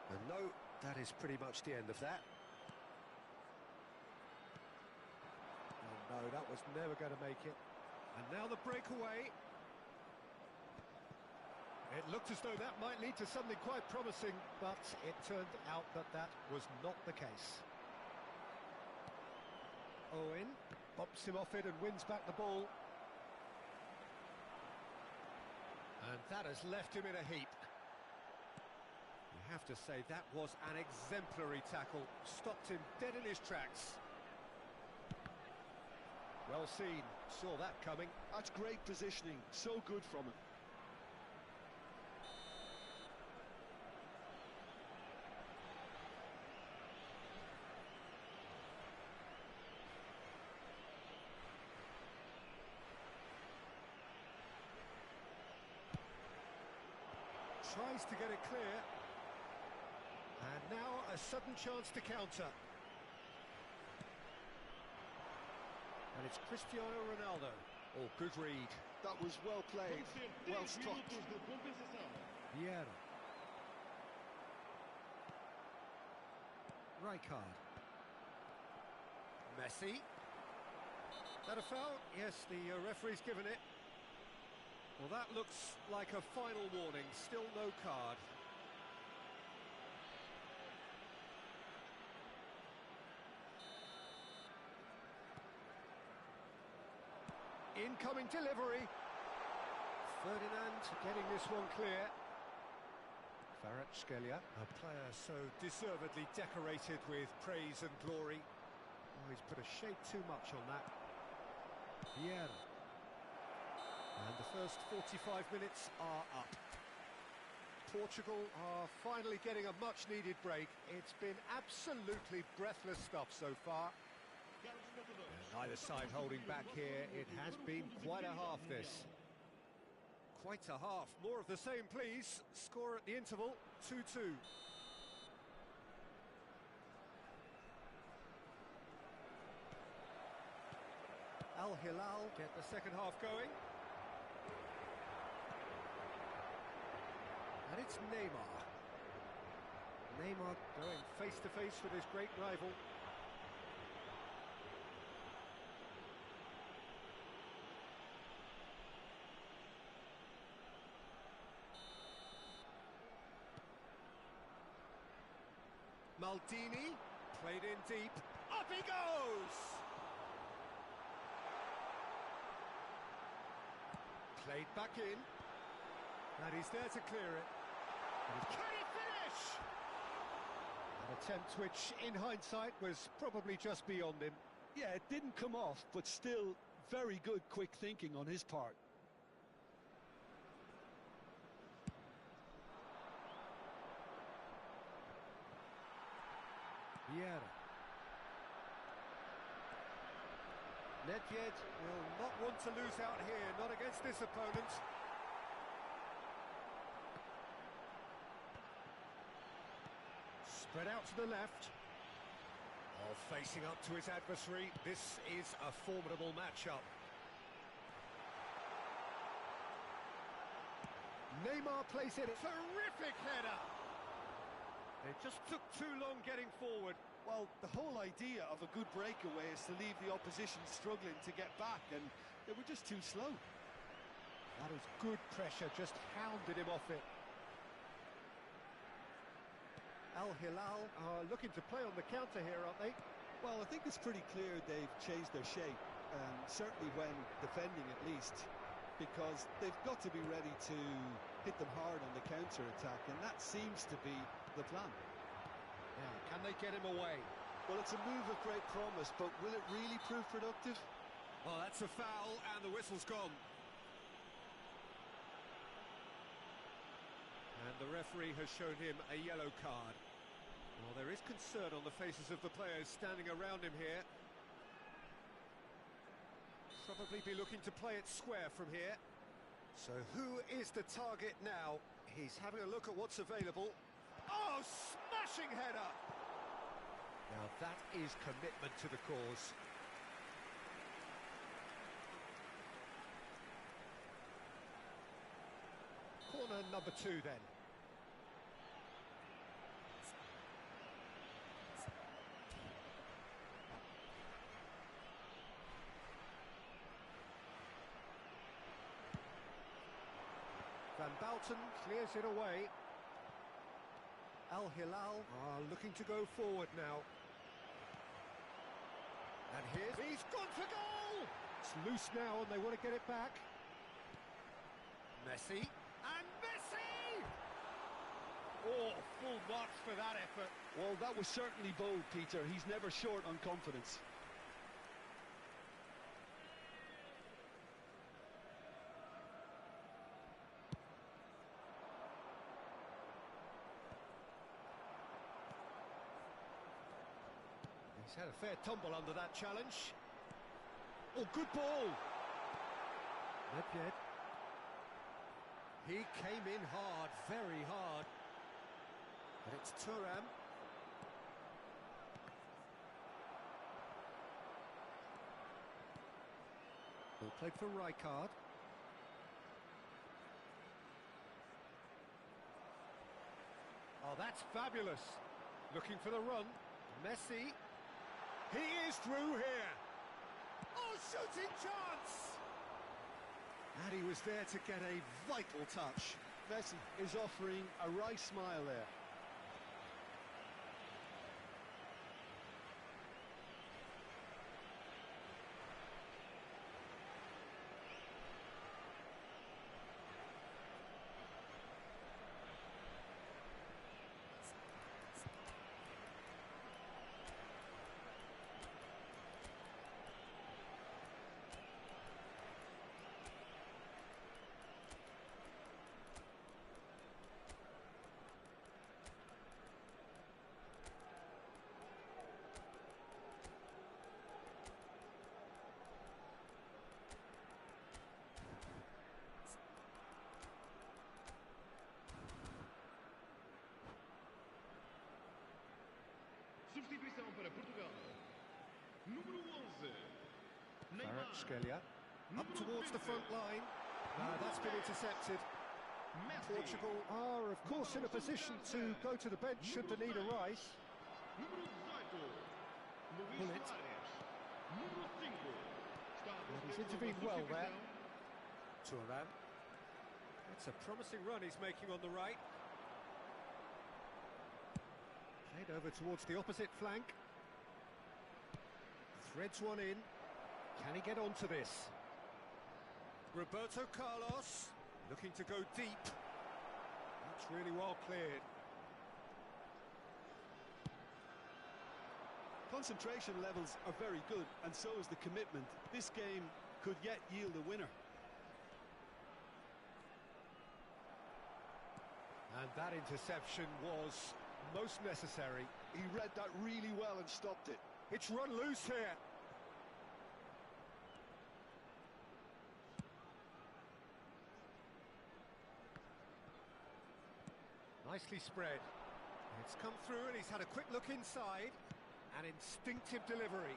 And no, that is pretty much the end of that. Oh no, that was never going to make it. And now the breakaway. It looked as though that might lead to something quite promising, but it turned out that that was not the case. Owen bumps him off it and wins back the ball. And that has left him in a heap. You have to say that was an exemplary tackle. Stopped him dead in his tracks. Well seen, saw that coming. That's great positioning, so good from him. Tries to get it clear. And now a sudden chance to counter. And it's Cristiano Ronaldo. Oh, good read. That was well played, well struck. Vieira. Rijkaard. Messi. That a foul? Yes, the referee's given it. Well, that looks like a final warning. Still no card. Incoming delivery. Ferdinand getting this one clear. Kvaratskhelia, a player so deservedly decorated with praise and glory. Oh, he's put a shade too much on that. Vieira. And the first 45 minutes are up. Portugal are finally getting a much-needed break. It's been absolutely breathless stuff so far. And either side holding back here. It has been quite a half, this. Quite a half. More of the same, please. Score at the interval, 2-2. Al Hilal get the second half going. And it's Neymar. Neymar going face-to-face with his great rival. Maldini, played in deep, up he goes! Played back in, and he's there to clear it. Can he finish? An attempt which, in hindsight, was probably just beyond him. Yeah, it didn't come off, but still very good quick thinking on his part. Vieira. Nedved will not want to lose out here, not against this opponent. Spread out to the left. Oh, facing up to his adversary, this is a formidable matchup. Neymar plays it. Terrific header! It just took too long getting forward. Well, the whole idea of a good breakaway is to leave the opposition struggling to get back, and they were just too slow. That was good pressure, just hounded him off it. Al Hilal are looking to play on the counter here, aren't they? Well, I think it's pretty clear they've changed their shape, certainly when defending at least, because they've got to be ready to hit them hard on the counter-attack, and that seems to be the plan. Now, can they get him away? Well, it's a move of great promise, but will it really prove productive? Well, that's a foul, and the whistle's gone. And the referee has shown him a yellow card. Well, there is concern on the faces of the players standing around him here. Probably be looking to play it square from here. So who is the target now? He's having a look at what's available. Oh, smashing header! Now that is commitment to the cause. Corner number 2 then. Van Bouten clears it away. Al Hilal are looking to go forward now. And he's gone for goal! It's loose now and they want to get it back. Messi, and Messi! Oh, full marks for that effort. Well, that was certainly bold, Peter. He's never short on confidence. He's had a fair tumble under that challenge. Oh, good ball! Nedved. He came in hard, very hard. But it's Thuram. Ball played for Rijkaard. Oh, that's fabulous. Looking for the run. Messi. He is through here. Oh, shooting chance! And he was there to get a vital touch. Messi is offering a wry smile there. Substituição para Portugal. Número 11. Neymar. Scalia. Up towards the front line. That's been intercepted. Messi. Portugal are, of course, in a position to go to the bench should the need arise. Número 18. Luís Pull it. Soares. Número 5. Está a Well, he's fazer intervened uma well there. substituição. Thuram. That's a promising run he's making on the right. Played over towards the opposite flank. Threads one in. Can he get onto this? Roberto Carlos, looking to go deep. That's really well cleared. Concentration levels are very good, and so is the commitment. This game could yet yield a winner. And that interception was most necessary. He read that really well and stopped it. It's run loose here. Nicely spread. It's come through and he's had a quick look inside. An instinctive delivery.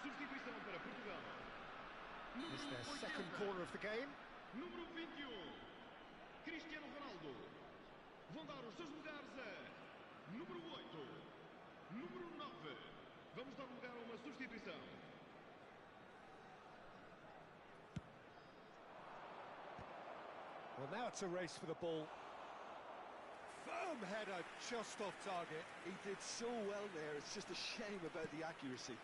Substituição para Portugal. It's their second corner of the game. Número 21, Cristiano Ronaldo. Vão dar os seus lugares a número 8, número 9. Vamos dar lugar a uma substituição. Well, now it's a race for the ball. Firm header, just off target. He did so well there, it's just a shame about the accuracy.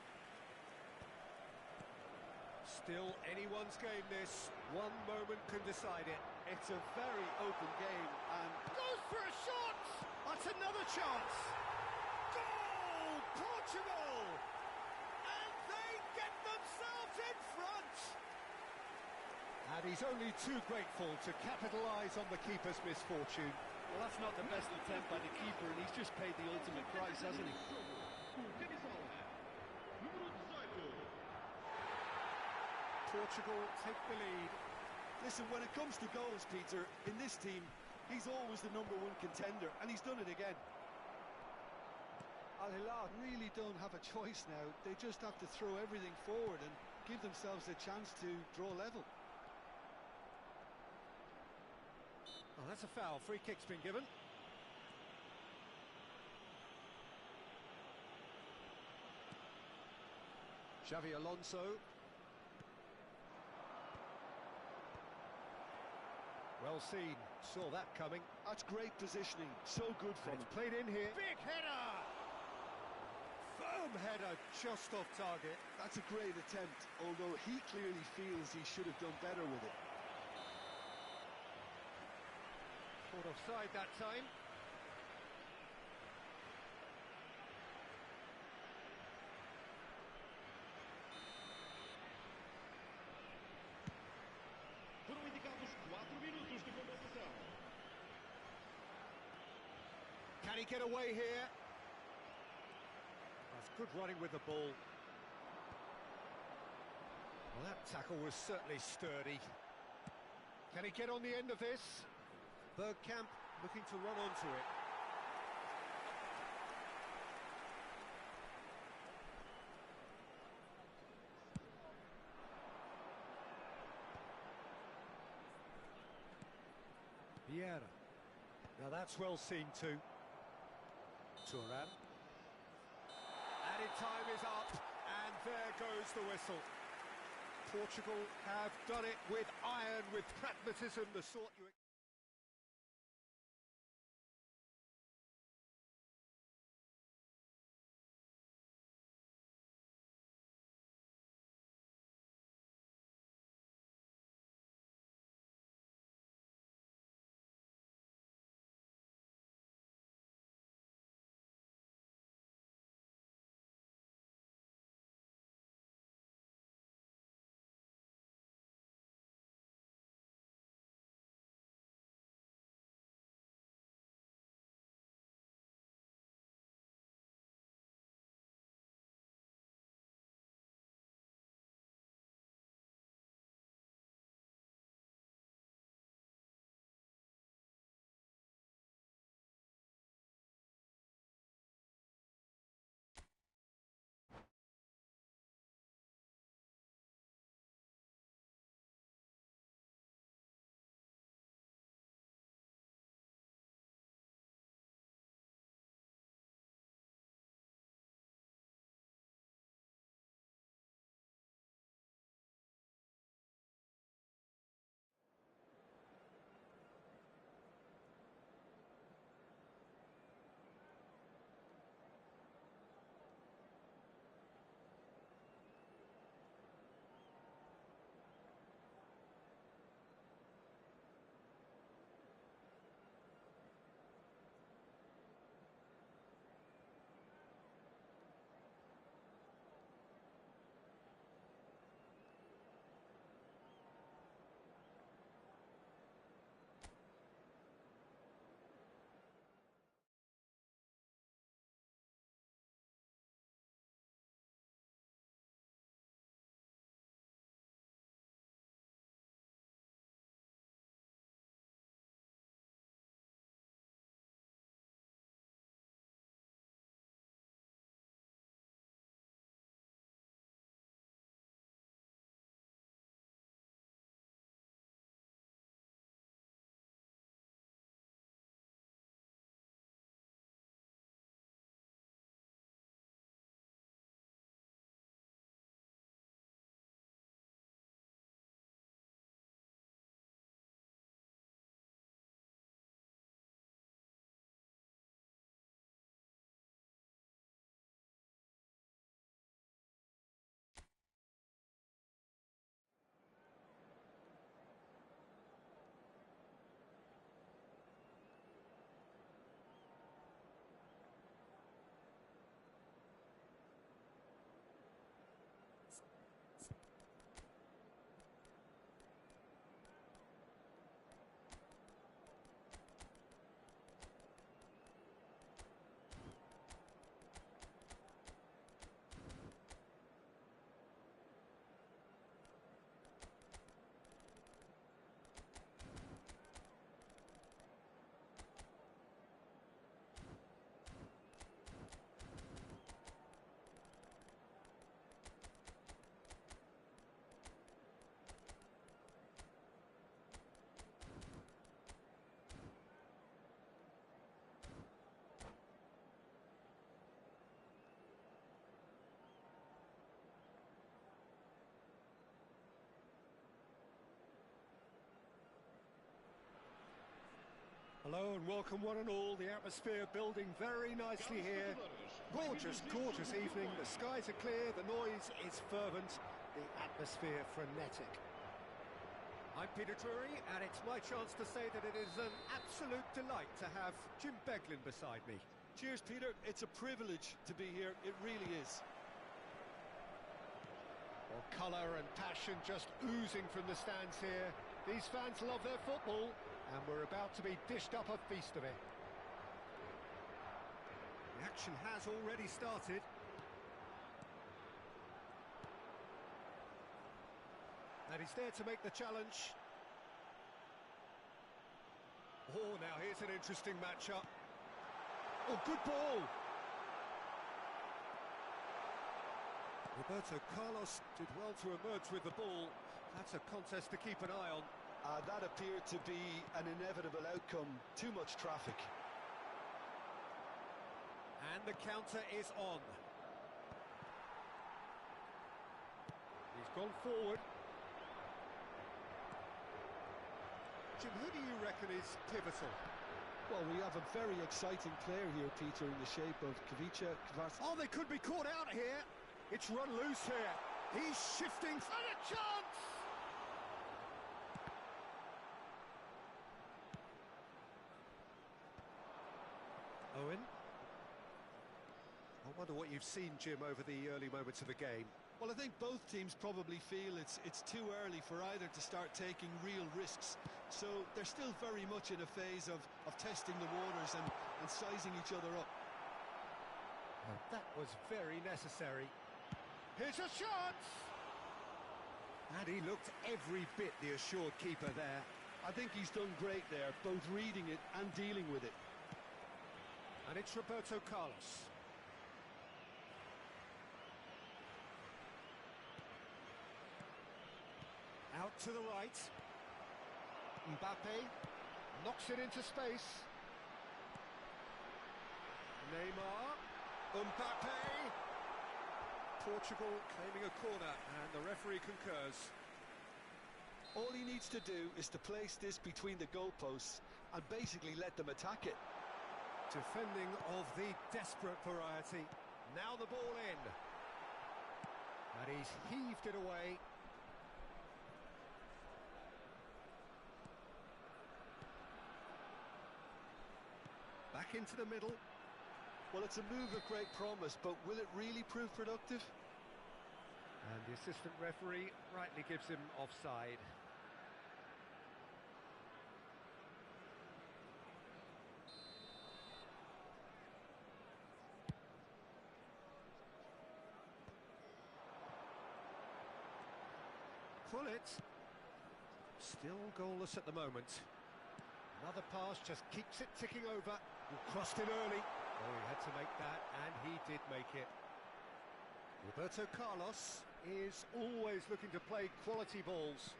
Still anyone's game this. One moment can decide it. It's a very open game, and Goes for a shot! That's another chance. Goal! Portugal! And they get themselves in front! And he's only too grateful to capitalise on the keeper's misfortune. well, that's not the best attempt by the keeper, and he's just paid the ultimate price, hasn't he? Portugal take the lead. Listen, when it comes to goals, Peter, in this team, he's always the number one contender, and he's done it again. Al Hilal really don't have a choice now. They just have to throw everything forward and give themselves a chance to draw level. Oh, that's a foul. Free kick's been given. Xavi Alonso. Well seen, saw that coming. That's great positioning, so good from him. It's played in here. Big header! Firm header, just off target. That's a great attempt, although he clearly feels he should have done better with it. Caught offside that time. Foram indicados 4 minutos de compensação. Can he get away here? That's good running with the ball. Well, that tackle was certainly sturdy. Can he get on the end of this? Bergkamp looking to run onto it. Vieira. Now that's well seen too. Thuram. Added time is up, and there goes the whistle. Portugal have done it with iron, with pragmatism, the sort you Hello and welcome one and all. The atmosphere building very nicely here. Gorgeous, gorgeous evening. The skies are clear, the noise is fervent, the atmosphere frenetic. I'm Peter Drury, and it's my chance to say that it is an absolute delight to have Jim Beglin beside me. Cheers, Peter. It's a privilege to be here. It really is. Well, colour and passion just oozing from the stands here. These fans love their football, and we're about to be dished up a feast of it. The action has already started. And he's there to make the challenge. Oh, now here's an interesting matchup. Oh, good ball! Roberto Carlos did well to emerge with the ball. That's a contest to keep an eye on. That appeared to be an inevitable outcome. Too much traffic. And the counter is on. He's gone forward. Jim, who do you reckon is pivotal? Well, we have a very exciting player here, Peter, in the shape of Kavica. Oh, they could be caught out here. It's run loose here. He's shifting for a chance! Owen. I wonder what you've seen, Jim, over the early moments of the game. Well, I think both teams probably feel it's too early for either to start taking real risks. So they're still very much in a phase of testing the waters and sizing each other up. Oh, that was very necessary. Here's a shot! And he looked every bit the assured keeper there. I think he's done great there, both reading it and dealing with it. And it's Roberto Carlos. Out to the right. Mbappe knocks it into space. Neymar. Mbappe. Portugal claiming a corner, and the referee concurs. All he needs to do is to place this between the goalposts and basically let them attack it. Defending of the desperate variety. Now the ball in. And he's heaved it away. Back into the middle. Well, it's a move of great promise, but will it really prove productive? And the assistant referee rightly gives him offside. Pull it. Still goalless at the moment. Another pass just keeps it ticking over. He crossed it early. Oh, he had to make that, and he did make it. Roberto Carlos is always looking to play quality balls.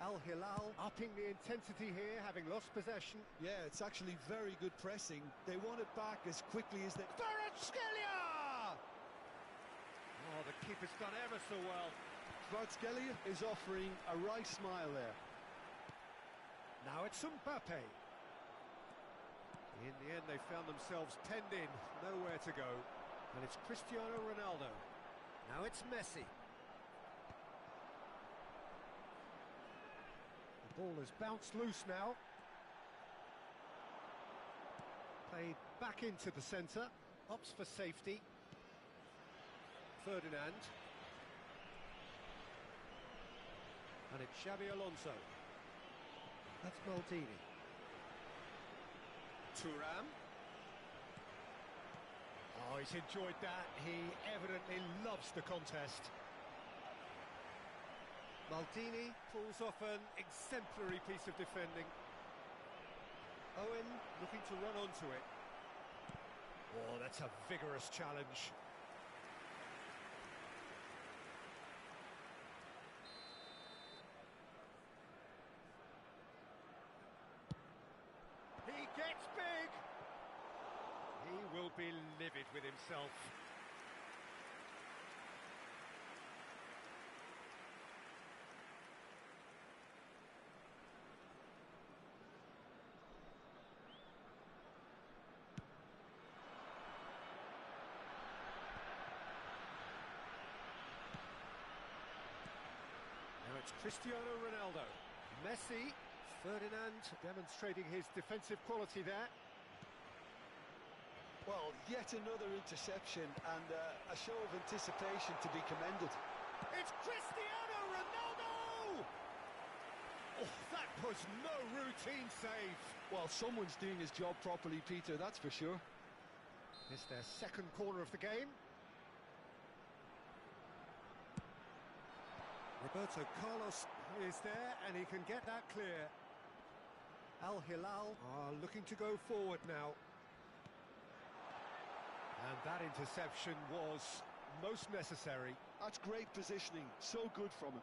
Al Hilal upping the intensity here, having lost possession. Yeah, it's actually very good pressing. They want it back as quickly as they... Kvaratskhelia! Oh, the keeper's done ever so well. Kvaratskhelia is offering a wry smile there. Now it's Mbappe. In the end, they found themselves penned in, nowhere to go. And it's Cristiano Ronaldo. Now it's Messi. The ball has bounced loose now. Played back into the centre. Opts for safety. Ferdinand. And it's Xabi Alonso. That's Maldini. Thuram. Oh, he's enjoyed that. He evidently loves the contest. Maldini pulls off an exemplary piece of defending. Owen looking to run onto it. Oh, that's a vigorous challenge. He gets big! He will be livid with himself. Cristiano Ronaldo. Messi. Ferdinand demonstrating his defensive quality there. Well, yet another interception and a show of anticipation to be commended. It's Cristiano Ronaldo! Oh, that was no routine save. Well, someone's doing his job properly, Peter, that's for sure. It's their second corner of the game. Roberto Carlos is there and he can get that clear. Al Hilal are looking to go forward now. And that interception was most necessary. That's great positioning, so good from him.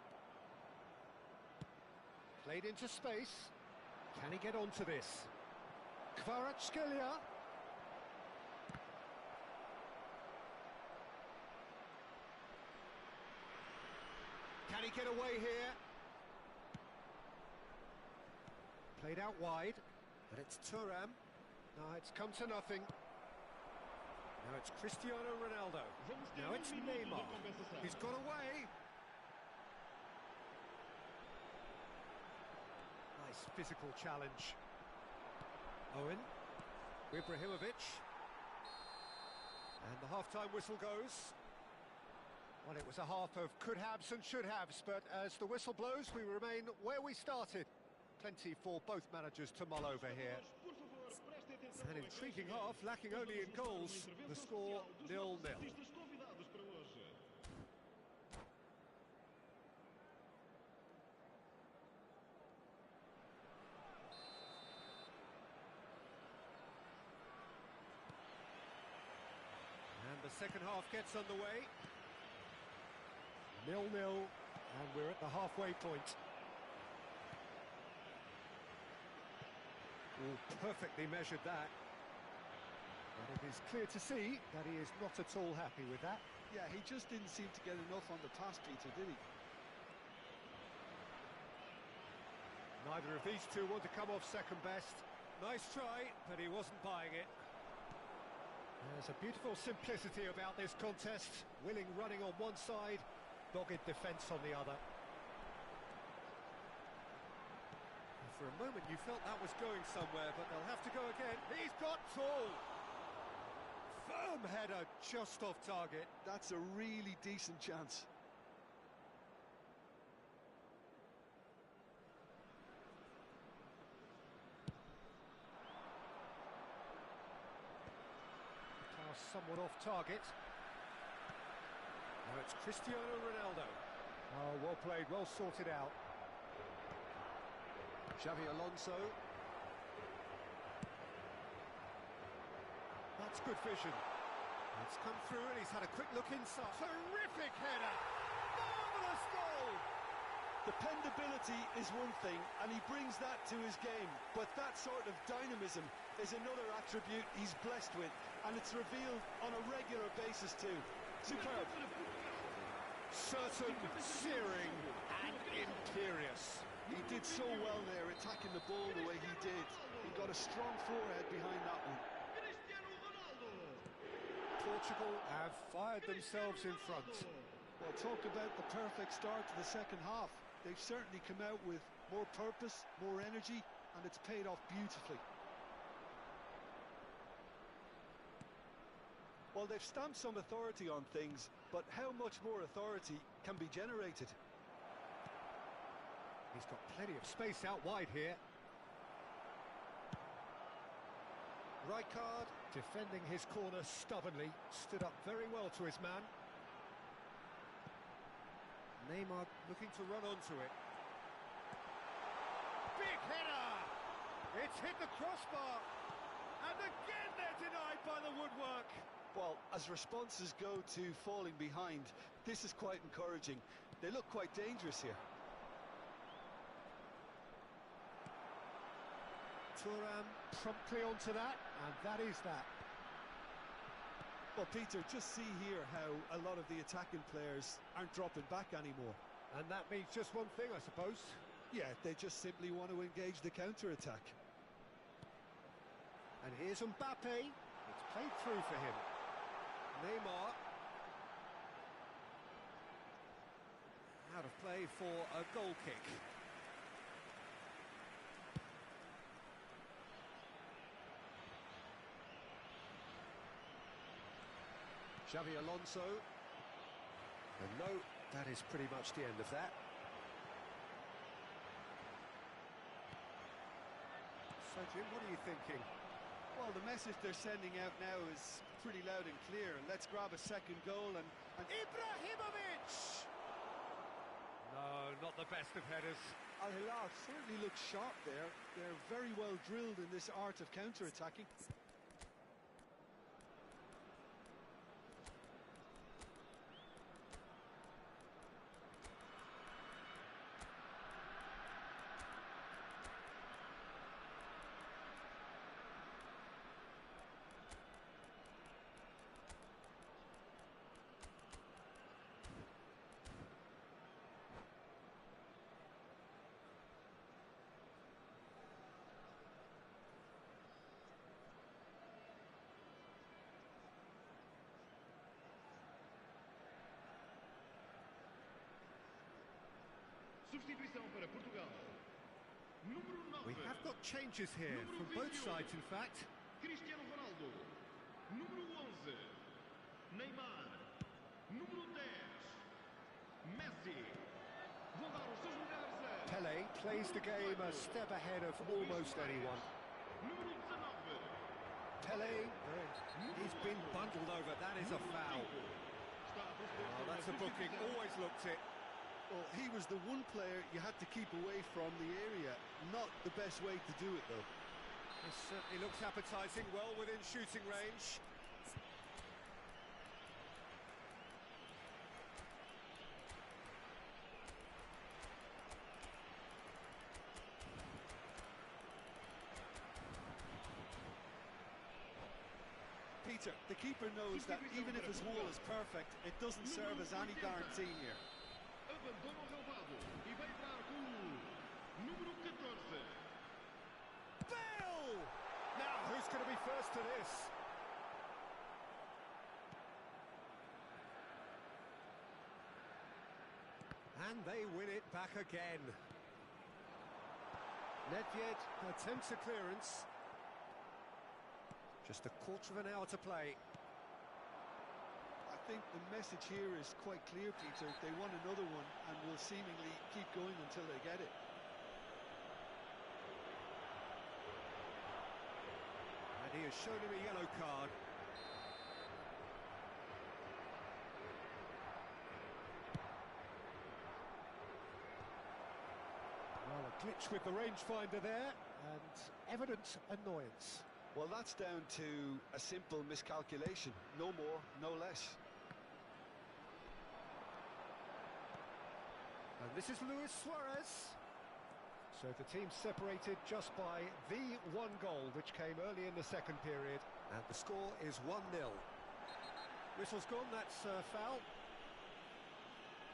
Played into space. Can he get onto this? Kvaratskhelia. Can he get away here? Played out wide, but it's Thuram. No, it's come to nothing. Now it's Cristiano Ronaldo. Now it's Neymar. He's got away. Nice physical challenge. Owen. Ibrahimovic. And the half-time whistle goes. Well, it was a half of could-haves and should-haves, but as the whistle blows, we remain where we started. Plenty for both managers to mull over here. An intriguing half, lacking only in goals. The score 0-0. And the second half gets underway. 0-0, and we're at the halfway point. Perfectly measured that. But it is clear to see that he is not at all happy with that. Yeah, he just didn't seem to get enough on the pass, Peter, did he? Neither of these two want to come off second best. Nice try, but he wasn't buying it. There's a beautiful simplicity about this contest. Willing running on one side, dogged defence on the other. For a moment you felt that was going somewhere, but they'll have to go again. He's got tall! Firm header, just off target. That's a really decent chance. Pass somewhat off target. Now it's Cristiano Ronaldo. Oh, well played, well sorted out. Xavi Alonso. That's good vision. It's come through and he's had a quick look inside. Terrific header! Marvellous goal! Dependability is one thing, and he brings that to his game. But that sort of dynamism is another attribute he's blessed with, and it's revealed on a regular basis too. Superb. Certain, searing, and imperious. He did so well there, attacking the ball the way he did. He got a strong forehead behind that one. Portugal have fired themselves in front. Well, talk about the perfect start to the second half. They've certainly come out with more purpose, more energy, and it's paid off beautifully. Well, they've stamped some authority on things, but how much more authority can be generated? He's got plenty of space out wide here. Rijkaard defending his corner stubbornly, stood up very well to his man. Neymar looking to run onto it. Big header! It's hit the crossbar, and again they're denied by the woodwork. Well, as responses go to falling behind, this is quite encouraging. They look quite dangerous here. Thuram promptly onto that, and that is that. Well, Peter, just see here how a lot of the attacking players aren't dropping back anymore. And that means just one thing, I suppose. Yeah, they just simply want to engage the counter-attack. And here's Mbappe. It's played through for him. Neymar. Out of play for a goal kick. Xavi Alonso. And no, that is pretty much the end of that. So Jim, what are you thinking? Well, the message they're sending out now is pretty loud and clear. Let's grab a second goal and Ibrahimovic! No, not the best of headers. Al Hilal certainly looks sharp there. They're very well drilled in this art of counter-attacking. Substituição para Portugal. Número 9. We have got changes here from both sides, in fact. Cristiano Ronaldo. Número 11. Neymar. Número 10. Messi. Vão dar os seus lugares a... Pele plays the game a step ahead of almost anyone. Número 19. Pele, he's been bundled over. That is a foul. Oh, that's a booking. Always looked it. Well, he was the one player you had to keep away from the area. Not the best way to do it, though. It certainly looks appetising, well within shooting range. Peter, the keeper knows that even if his wall is perfect, it doesn't serve as any guarantee here. Abandono o relvado e vai entrar com o número 14. Bale! Now, who's going to be first to this? And they win it back again. Nedved attempts a clearance. Just a quarter of an hour to play. I think the message here is quite clear, Peter. They want another one and will seemingly keep going until they get it. And he has shown him a yellow card. Well, a glitch with the rangefinder there, and evident annoyance. Well, that's down to a simple miscalculation. No more, no less. And this is Luis Suarez. So the team separated just by the one goal, which came early in the second period. And the score is 1-0. Whistle's gone, that's a foul.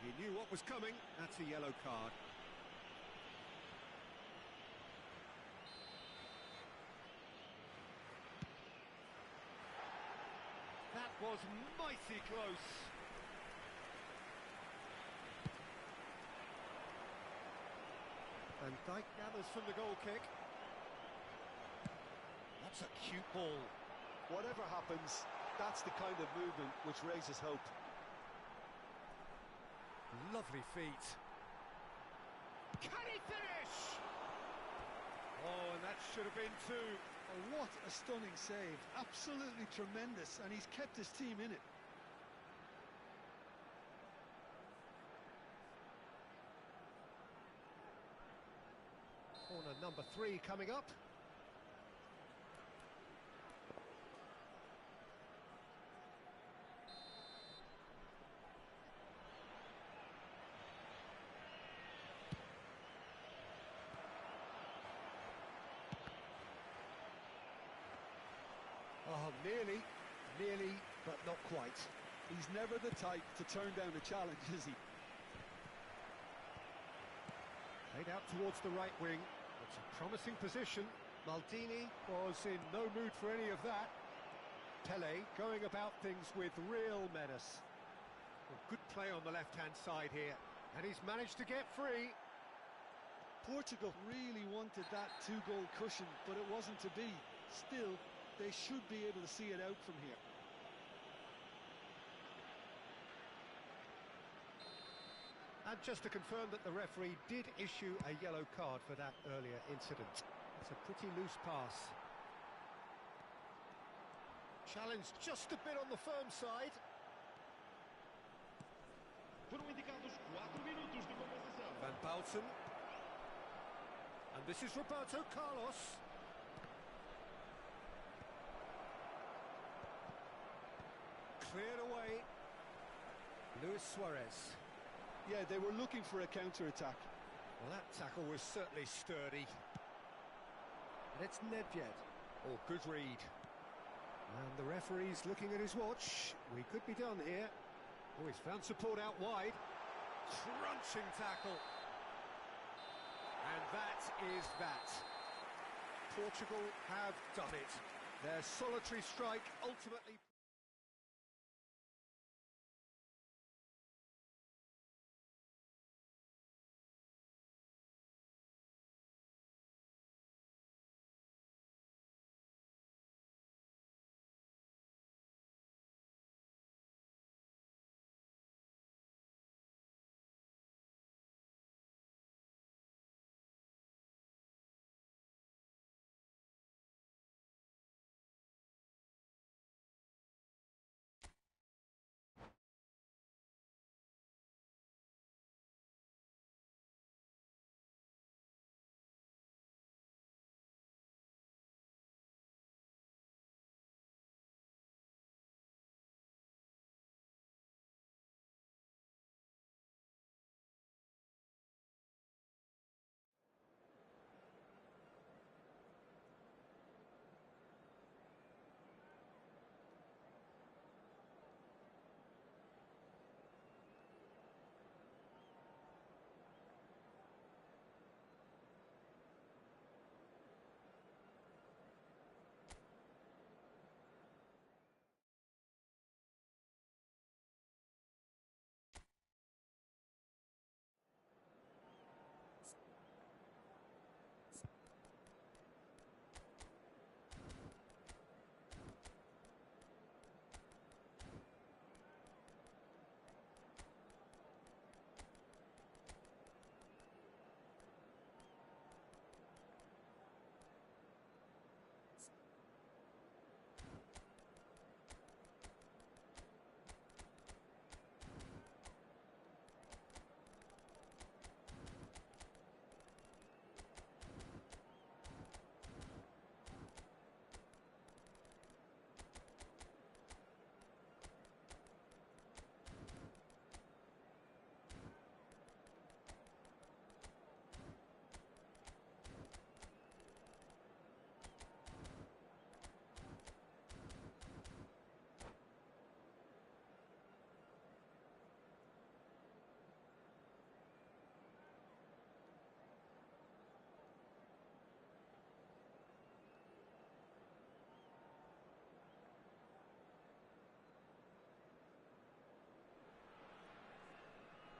He knew what was coming, that's a yellow card. That was mighty close. And Dijk gathers from the goal kick. That's a cute ball. Whatever happens, that's the kind of movement which raises hope. Lovely feet. Can he finish? Oh, and that should have been two. Oh, what a stunning save. Absolutely tremendous, and he's kept his team in it. Corner number 3 coming up. Oh, nearly, but not quite. He's never the type to turn down a challenge, is he? Played out towards the right wing. It's a promising position. Maldini was in no mood for any of that. Pele going about things with real menace. Well, good play on the left-hand side here. And he's managed to get free. Portugal really wanted that two-goal cushion, but it wasn't to be. Still, they should be able to see it out from here. And just to confirm that the referee did issue a yellow card for that earlier incident. It's a pretty loose pass. Challenged just a bit on the firm side. Foram indicados 4 minutos de compensação. Van Bauten. And this is Roberto Carlos. Cleared away. Luis Suarez. Yeah, they were looking for a counter-attack. Well, that tackle was certainly sturdy. And it's Nedved. Oh, good read. And the referee's looking at his watch. We could be done here. Oh, he's found support out wide. Crunching tackle. And that is that. Portugal have done it. Their solitary strike ultimately...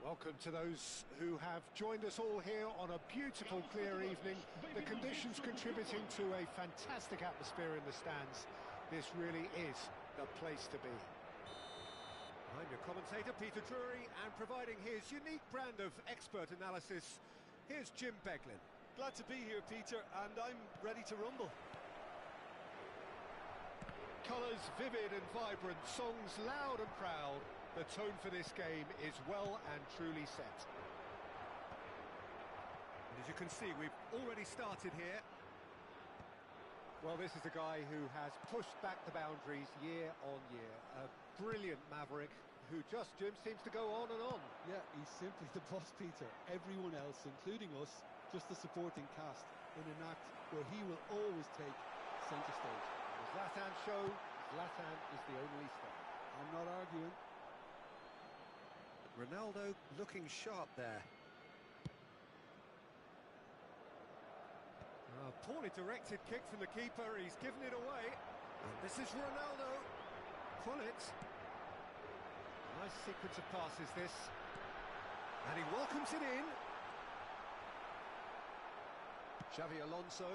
Welcome to those who have joined us all here on a beautiful, clear evening. The conditions contributing to a fantastic atmosphere in the stands. This really is the place to be. I'm your commentator, Peter Drury, and providing his unique brand of expert analysis, here's Jim Beglin. Glad to be here, Peter, and I'm ready to rumble. Colours vivid and vibrant, songs loud and proud. The tone for this game is well and truly set. And as you can see, we've already started here. Well, this is a guy who has pushed back the boundaries year on year. A brilliant maverick who just, Jim, seems to go on and on. Yeah, he's simply the boss, Peter. Everyone else, including us, just a supporting cast in an act where he will always take centre stage. The Zlatan show, Zlatan is the only star. I'm not arguing. Ronaldo looking sharp there. Poorly directed kick from the keeper, he's given it away. And this is Ronaldo. Pull it. Nice sequence of passes this. And he welcomes it in. Xavi Alonso.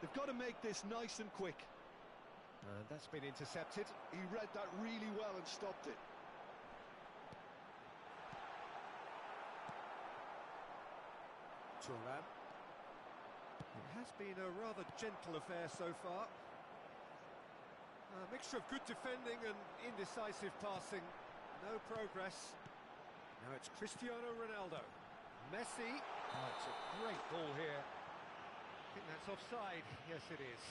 They've got to make this nice and quick. And that's been intercepted. He read that really well and stopped it. Turan. It has been a rather gentle affair so far. A mixture of good defending and indecisive passing. No progress. Now it's Cristiano Ronaldo. Messi. Oh, it's a great ball here. I think that's offside. Yes, it is.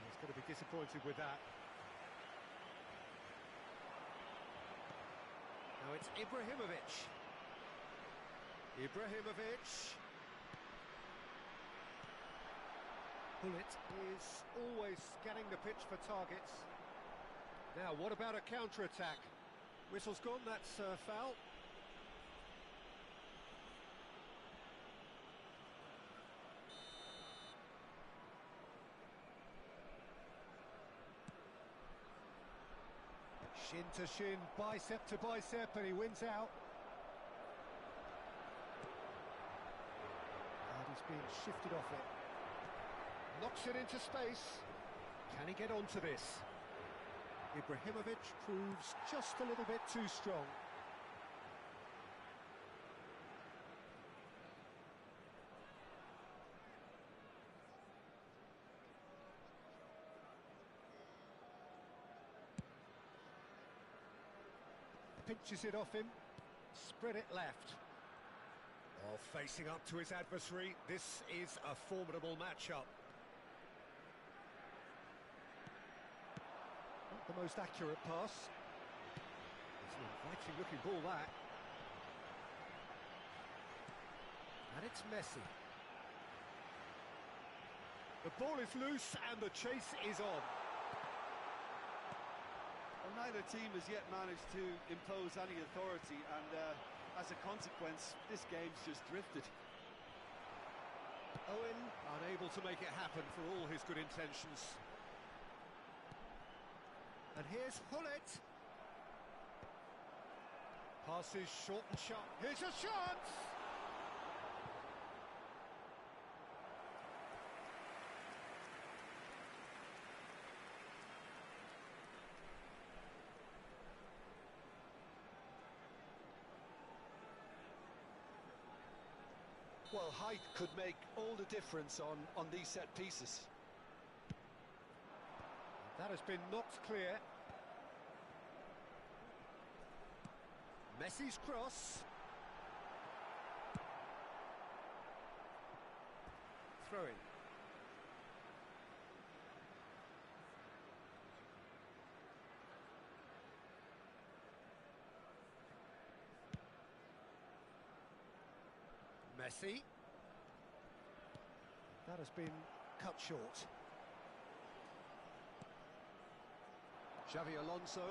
He's going to be disappointed with that. Now it's Ibrahimovic. Bullet is always scanning the pitch for targets. Now, what about a counter-attack? Whistle's gone, that's a foul. Shin to shin, bicep to bicep, and he wins out. And he's being shifted off it. Knocks it into space. Can he get onto this? Ibrahimovic proves just a little bit too strong. Pinches it off him. Spread it left. While facing up to his adversary, this is a formidable matchup. Not the most accurate pass. It's an inviting looking ball, that. And it's Messi. The ball is loose and the chase is on. Well, neither team has yet managed to impose any authority, and as a consequence, this game's just drifted. Owen unable to make it happen for all his good intentions. And here's Hullet. Passes short and sharp. Here's a chance! Well, height could make all the difference on these set pieces. That has been knocked clear. Messi's cross. Throw in. Messi. That has been cut short. Xavi Alonso.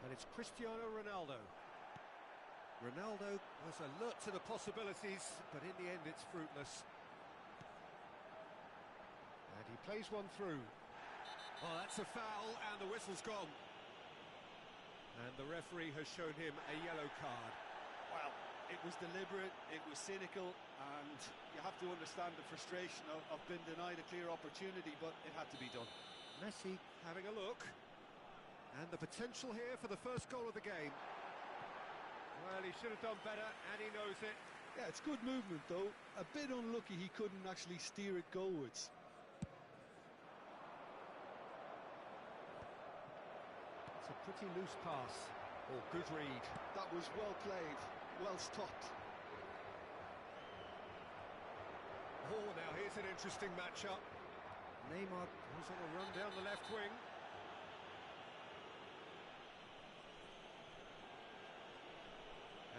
And it's Cristiano Ronaldo. Ronaldo was alert to the possibilities, but in the end it's fruitless. And he plays one through. Oh, that's a foul, and the whistle's gone. And the referee has shown him a yellow card. Well, it was deliberate, it was cynical, and you have to understand the frustration of being denied a clear opportunity, but it had to be done. Messi having a look. And the potential here for the first goal of the game. Well, he should have done better, and he knows it. Yeah, it's good movement, though. A bit unlucky he couldn't actually steer it goalwards. It's a pretty loose pass. Oh, good read. That was well played, well stopped. Oh, now here's an interesting matchup. Neymar goes on a run down the left wing.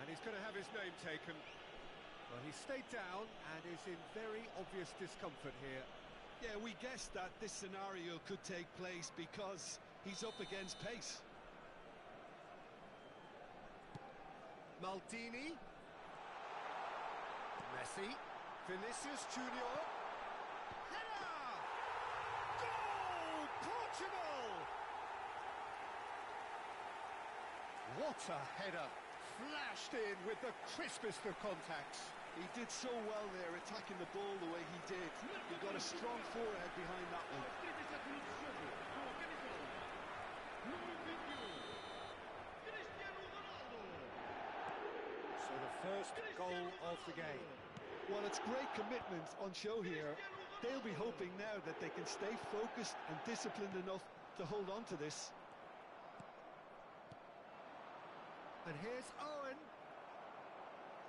And he's going to have his name taken. Well, he stayed down and is in very obvious discomfort here. Yeah, we guessed that this scenario could take place because he's up against pace. Maldini. Messi, Vinicius Junior. Header! Goal! Portugal! What a header! Flashed in with the crispest of contacts. He did so well there, attacking the ball the way he did. He got a strong forehead behind that one. Aos 37 minutos de jogo, com a camisola número 21, Cristiano Ronaldo. So the first goal of the game. Well, it's great commitment on show here. They'll be hoping now that they can stay focused and disciplined enough to hold on to this. And here's Owen.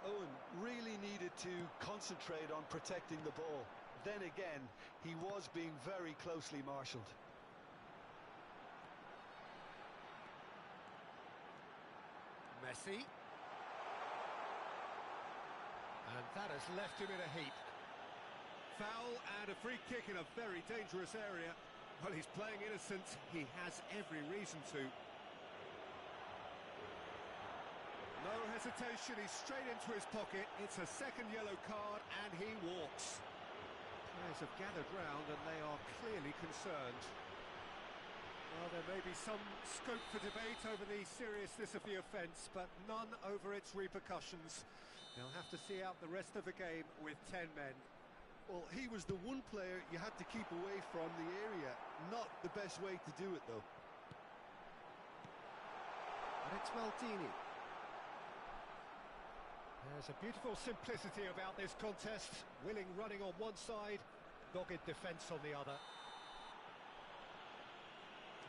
Owen really needed to concentrate on protecting the ball. Then again, he was being very closely marshalled. Messi. And that has left him in a heap. Foul and a free kick in a very dangerous area. Well, he's playing innocent. He has every reason to. No hesitation, he's straight into his pocket. It's a second yellow card and he walks. Players have gathered round and they are clearly concerned. Well, there may be some scope for debate over the seriousness of the offence, but none over its repercussions. They'll have to see out the rest of the game with 10 men. Well, he was the one player you had to keep away from the area. Not the best way to do it, though. And it's Maldini. There's a beautiful simplicity about this contest. Willing running on one side, dogged defence on the other.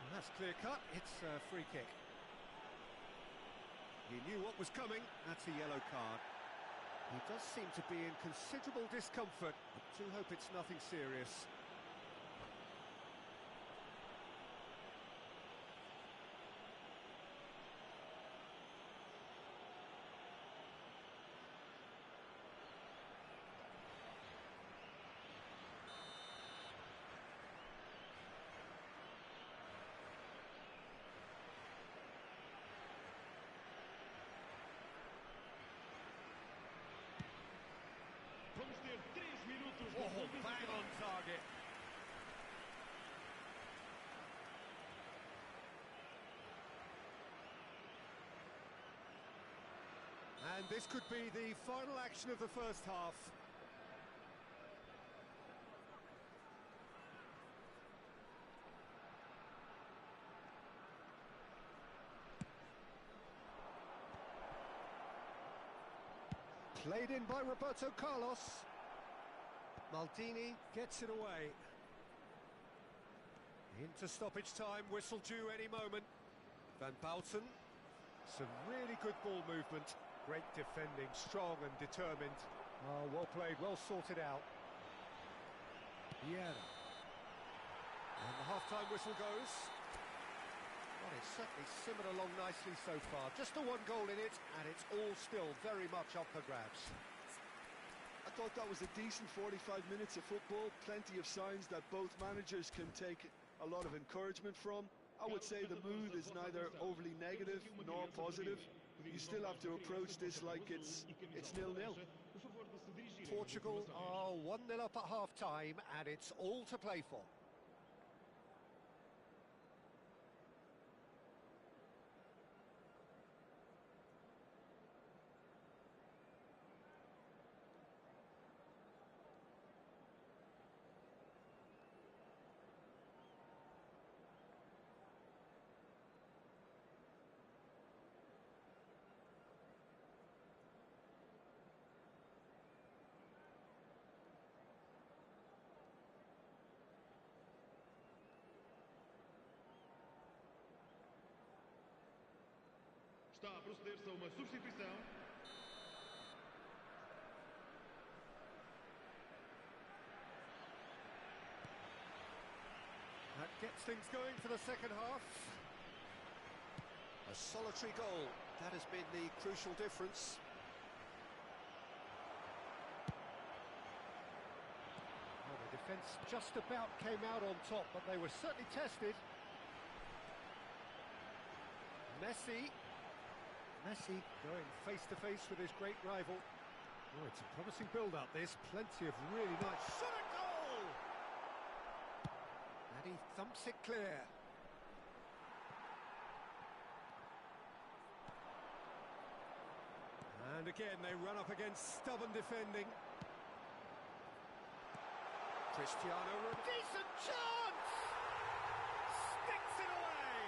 And that's clear cut, it's a free kick. He knew what was coming, that's a yellow card. He does seem to be in considerable discomfort. I do hope it's nothing serious. Vamos ter 3 minutos de Oh, composição. bang on target. And this could be the final action of the first half. Played in by Roberto Carlos. Maldini gets it away. Into stoppage time, whistle due any moment. Van Bouten. Some really good ball movement. Great defending, strong and determined. Oh, well played, well sorted out. Yeah. And the half-time whistle goes. Well, it's certainly simmered along nicely so far. Just the one goal in it, and it's all still very much up for grabs. I thought that was a decent 45 minutes of football. Plenty of signs that both managers can take a lot of encouragement from. I would say the mood is neither overly negative nor positive. You still have to approach this like it's 0-0. Portugal are 1-0 up at half-time, and it's all to play for. Está a proceder-se a uma substituição. That gets things going for the second half. A solitary goal, that has been the crucial difference. Well, the defence just about came out on top, but they were certainly tested. Messi going face-to-face with his great rival. Oh, it's a promising build-up, this. Plenty of really nice... Shot at goal! And he thumps it clear. And again, they run up against stubborn defending. Cristiano Ronaldo. Decent chance! Sticks it away!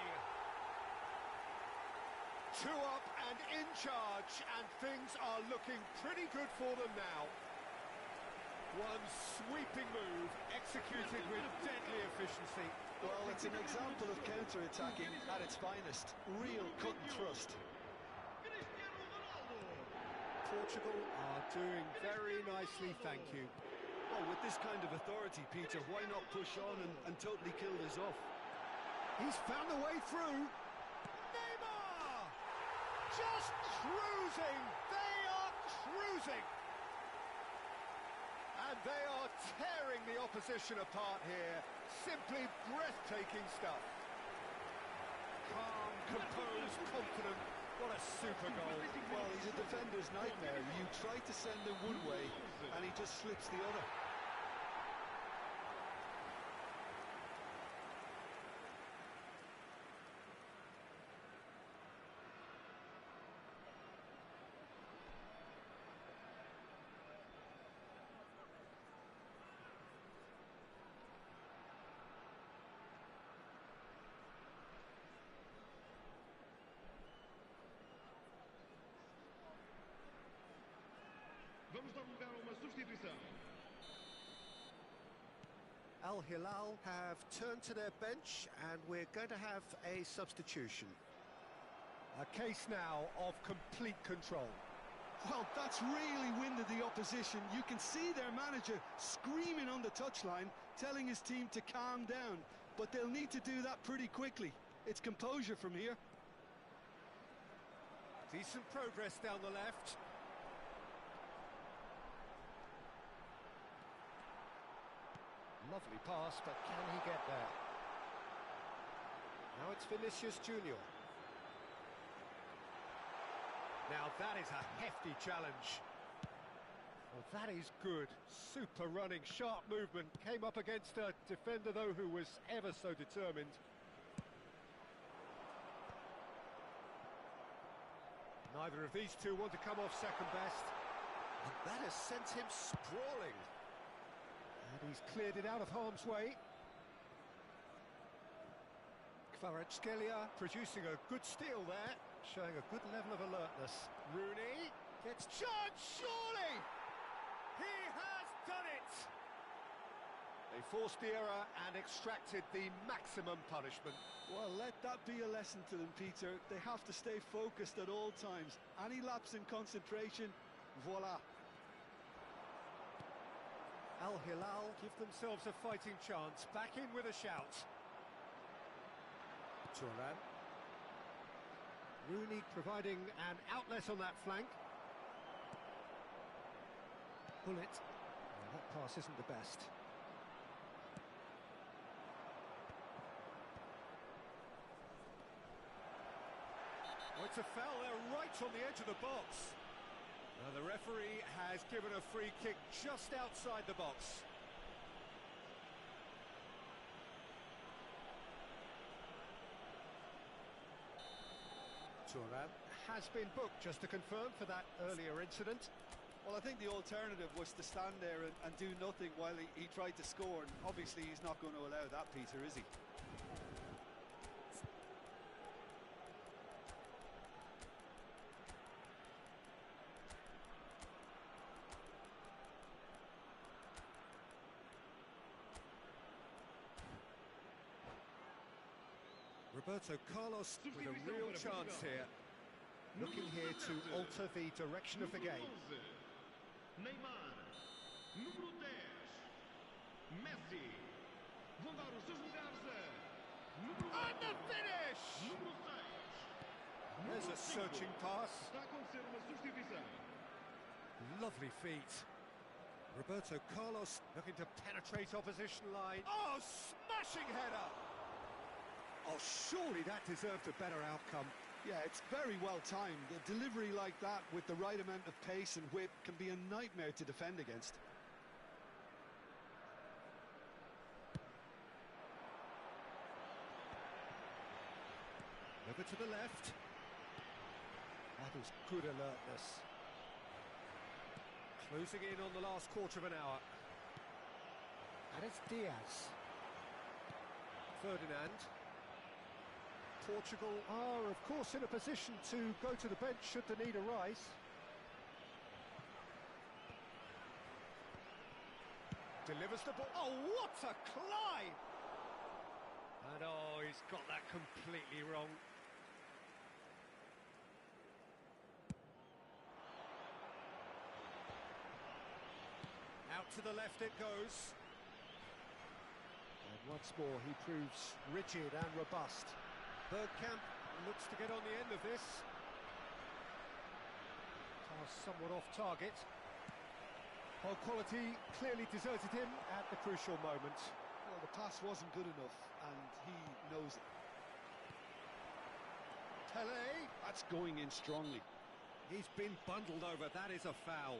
2 up and in charge, and things are looking pretty good for them now. One sweeping move, executed with deadly efficiency. Well, it's an example of counter-attacking at its finest. Real cut and thrust. Portugal are doing very nicely, thank you. Well, with this kind of authority, Peter, why not push on and totally kill this off? He's found a way through. Neymar! Just cruising! They are cruising! And they are tearing the opposition apart here. Simply breathtaking stuff. Calm, composed, confident. What a super goal. Well, he's a defender's nightmare. You try to send him one way, and he just slips the other. Vamos dar lugar a uma substituição. Al Hilal have turned to their bench, and we're going to have a substitution. A case now of complete control. Well, that's really winded the opposition. You can see their manager screaming on the touchline, telling his team to calm down. But they'll need to do that pretty quickly. It's composure from here. Decent progress down the left. Lovely pass, but can he get there? Now it's Vinicius Junior. Now that is a hefty challenge. Well, that is good. Super running, sharp movement. Came up against a defender, though, who was ever so determined. Neither of these two want to come off second best. And that has sent him sprawling. And he's cleared it out of harm's way. Kvaratskhelia producing a good steal there, showing a good level of alertness. Rooney gets charged, surely! He has done it! They forced the error and extracted the maximum punishment. Well, let that be a lesson to them, Peter. They have to stay focused at all times. Any lapse in concentration, voila. Al Hilal give themselves a fighting chance. Back in with a shout. Turan. Rooney providing an outlet on that flank. Bullet. Well, that pass isn't the best. Oh, it's a foul there right on the edge of the box. Now the referee has given a free kick just outside the box. Turan. Has been booked, just to confirm, for that earlier incident. Well, I think the alternative was to stand there and do nothing while he tried to score. And obviously, he's not going to allow that, Peter, is he? Roberto Carlos with a real chance here. Looking here to alter the direction of the game. Neymar, número 10. Messi. Vão dar os seus lugares a número 8. And the finish! Número 6. There's a searching pass. Está a acontecer uma substituição. Lovely feet. Roberto Carlos looking to penetrate opposition line. Oh, smashing header! Oh, surely that deserved a better outcome. Yeah, it's very well timed. A delivery like that with the right amount of pace and whip can be a nightmare to defend against. Over to the left. That is good alertness. Closing in on the last quarter of an hour. And it's Diaz. Ferdinand. Portugal are, of course, in a position to go to the bench should the need arise. Delivers the ball. Oh, what a climb! And oh, he's got that completely wrong. Out to the left it goes. And once more he proves rigid and robust. Bergkamp looks to get on the end of this. Pass somewhat off target. Oh, quality clearly deserted him at the crucial moment. Well, the pass wasn't good enough, and he knows it. Pele. That's going in strongly. He's been bundled over. That is a foul.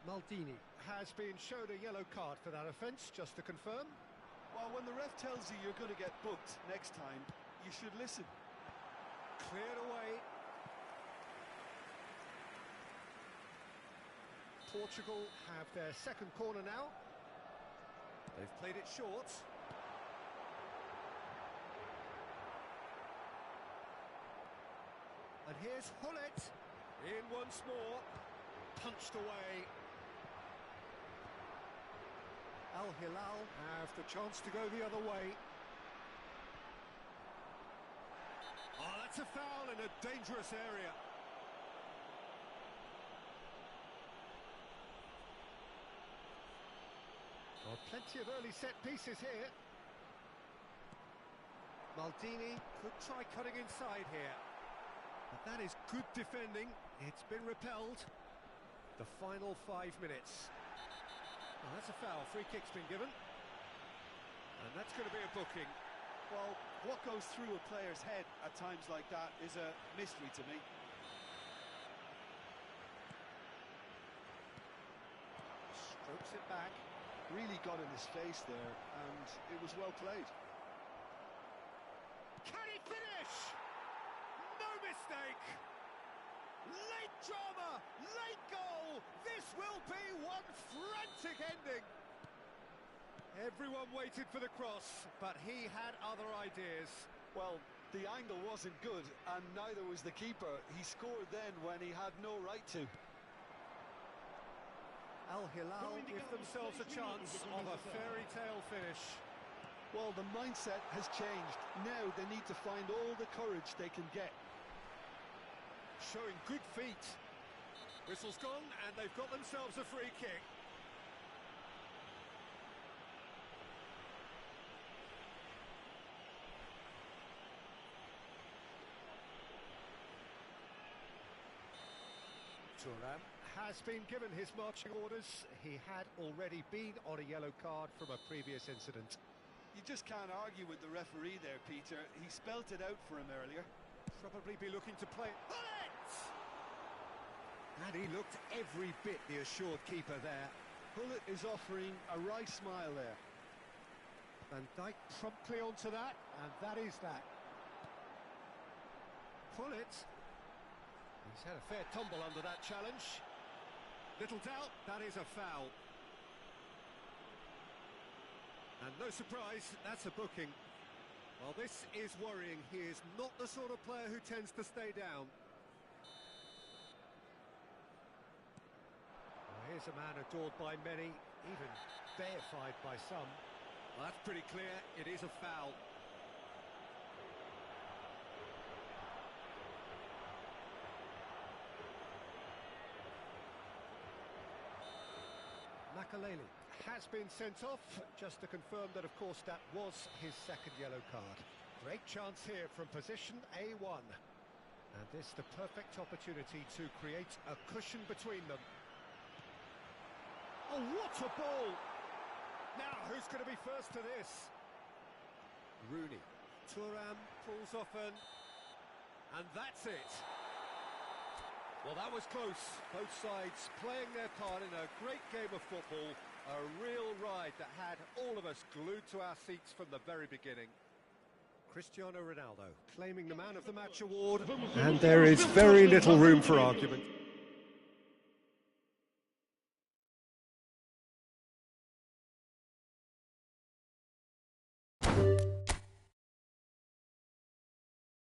Maldini has been shown a yellow card for that offence, just to confirm. Well, when the ref tells you you're going to get booked next time, you should listen. Cleared away. Portugal have their second corner now. They've played it short. And here's Hullet. In once more. Punched away. Al Hilal have the chance to go the other way. Oh, that's a foul in a dangerous area. Oh, plenty of early set pieces here. Maldini could try cutting inside here. But that is good defending. It's been repelled. The final 5 minutes. Oh, that's a foul. Free kick's been given. And that's going to be a booking. Well, what goes through a player's head at times like that is a mystery to me. Strokes it back. Really got in his face there, and it was well played. Can he finish? No mistake! Late drama, late goal! This will be one frantic ending! Everyone waited for the cross, but he had other ideas. Well, the angle wasn't good, and neither was the keeper. He scored then when he had no right to. Al Hilal give themselves a chance of a fairy tale finish. Well, the mindset has changed. Now they need to find all the courage they can get. Showing good feet. Whistle's gone, and they've got themselves a free kick. Thuram has been given his marching orders. He had already been on a yellow card from a previous incident. You just can't argue with the referee there, Peter. He spelt it out for him earlier. Probably be looking to play. Hullet! And he looked every bit the assured keeper there. Hullet is offering a wry smile there. Van Dijk promptly onto that, and that is that. Hullet. He's had a fair tumble under that challenge. Little doubt, that is a foul. And no surprise, that's a booking. Well, this is worrying. He is not the sort of player who tends to stay down. Well, here's a man adored by many, even deified by some. Well, that's pretty clear. It is a foul. Makaleli has been sent off, just to confirm that, of course, that was his second yellow card. Great chance here from position A1. And this the perfect opportunity to create a cushion between them. Oh, what a ball! Now, who's going to be first to this? Rooney. Thuram pulls off and that's it. Well, that was close. Both sides playing their part in a great game of football. A real ride that had all of us glued to our seats from the very beginning. Cristiano Ronaldo claiming the Man of the Match award. And there is very little room for argument.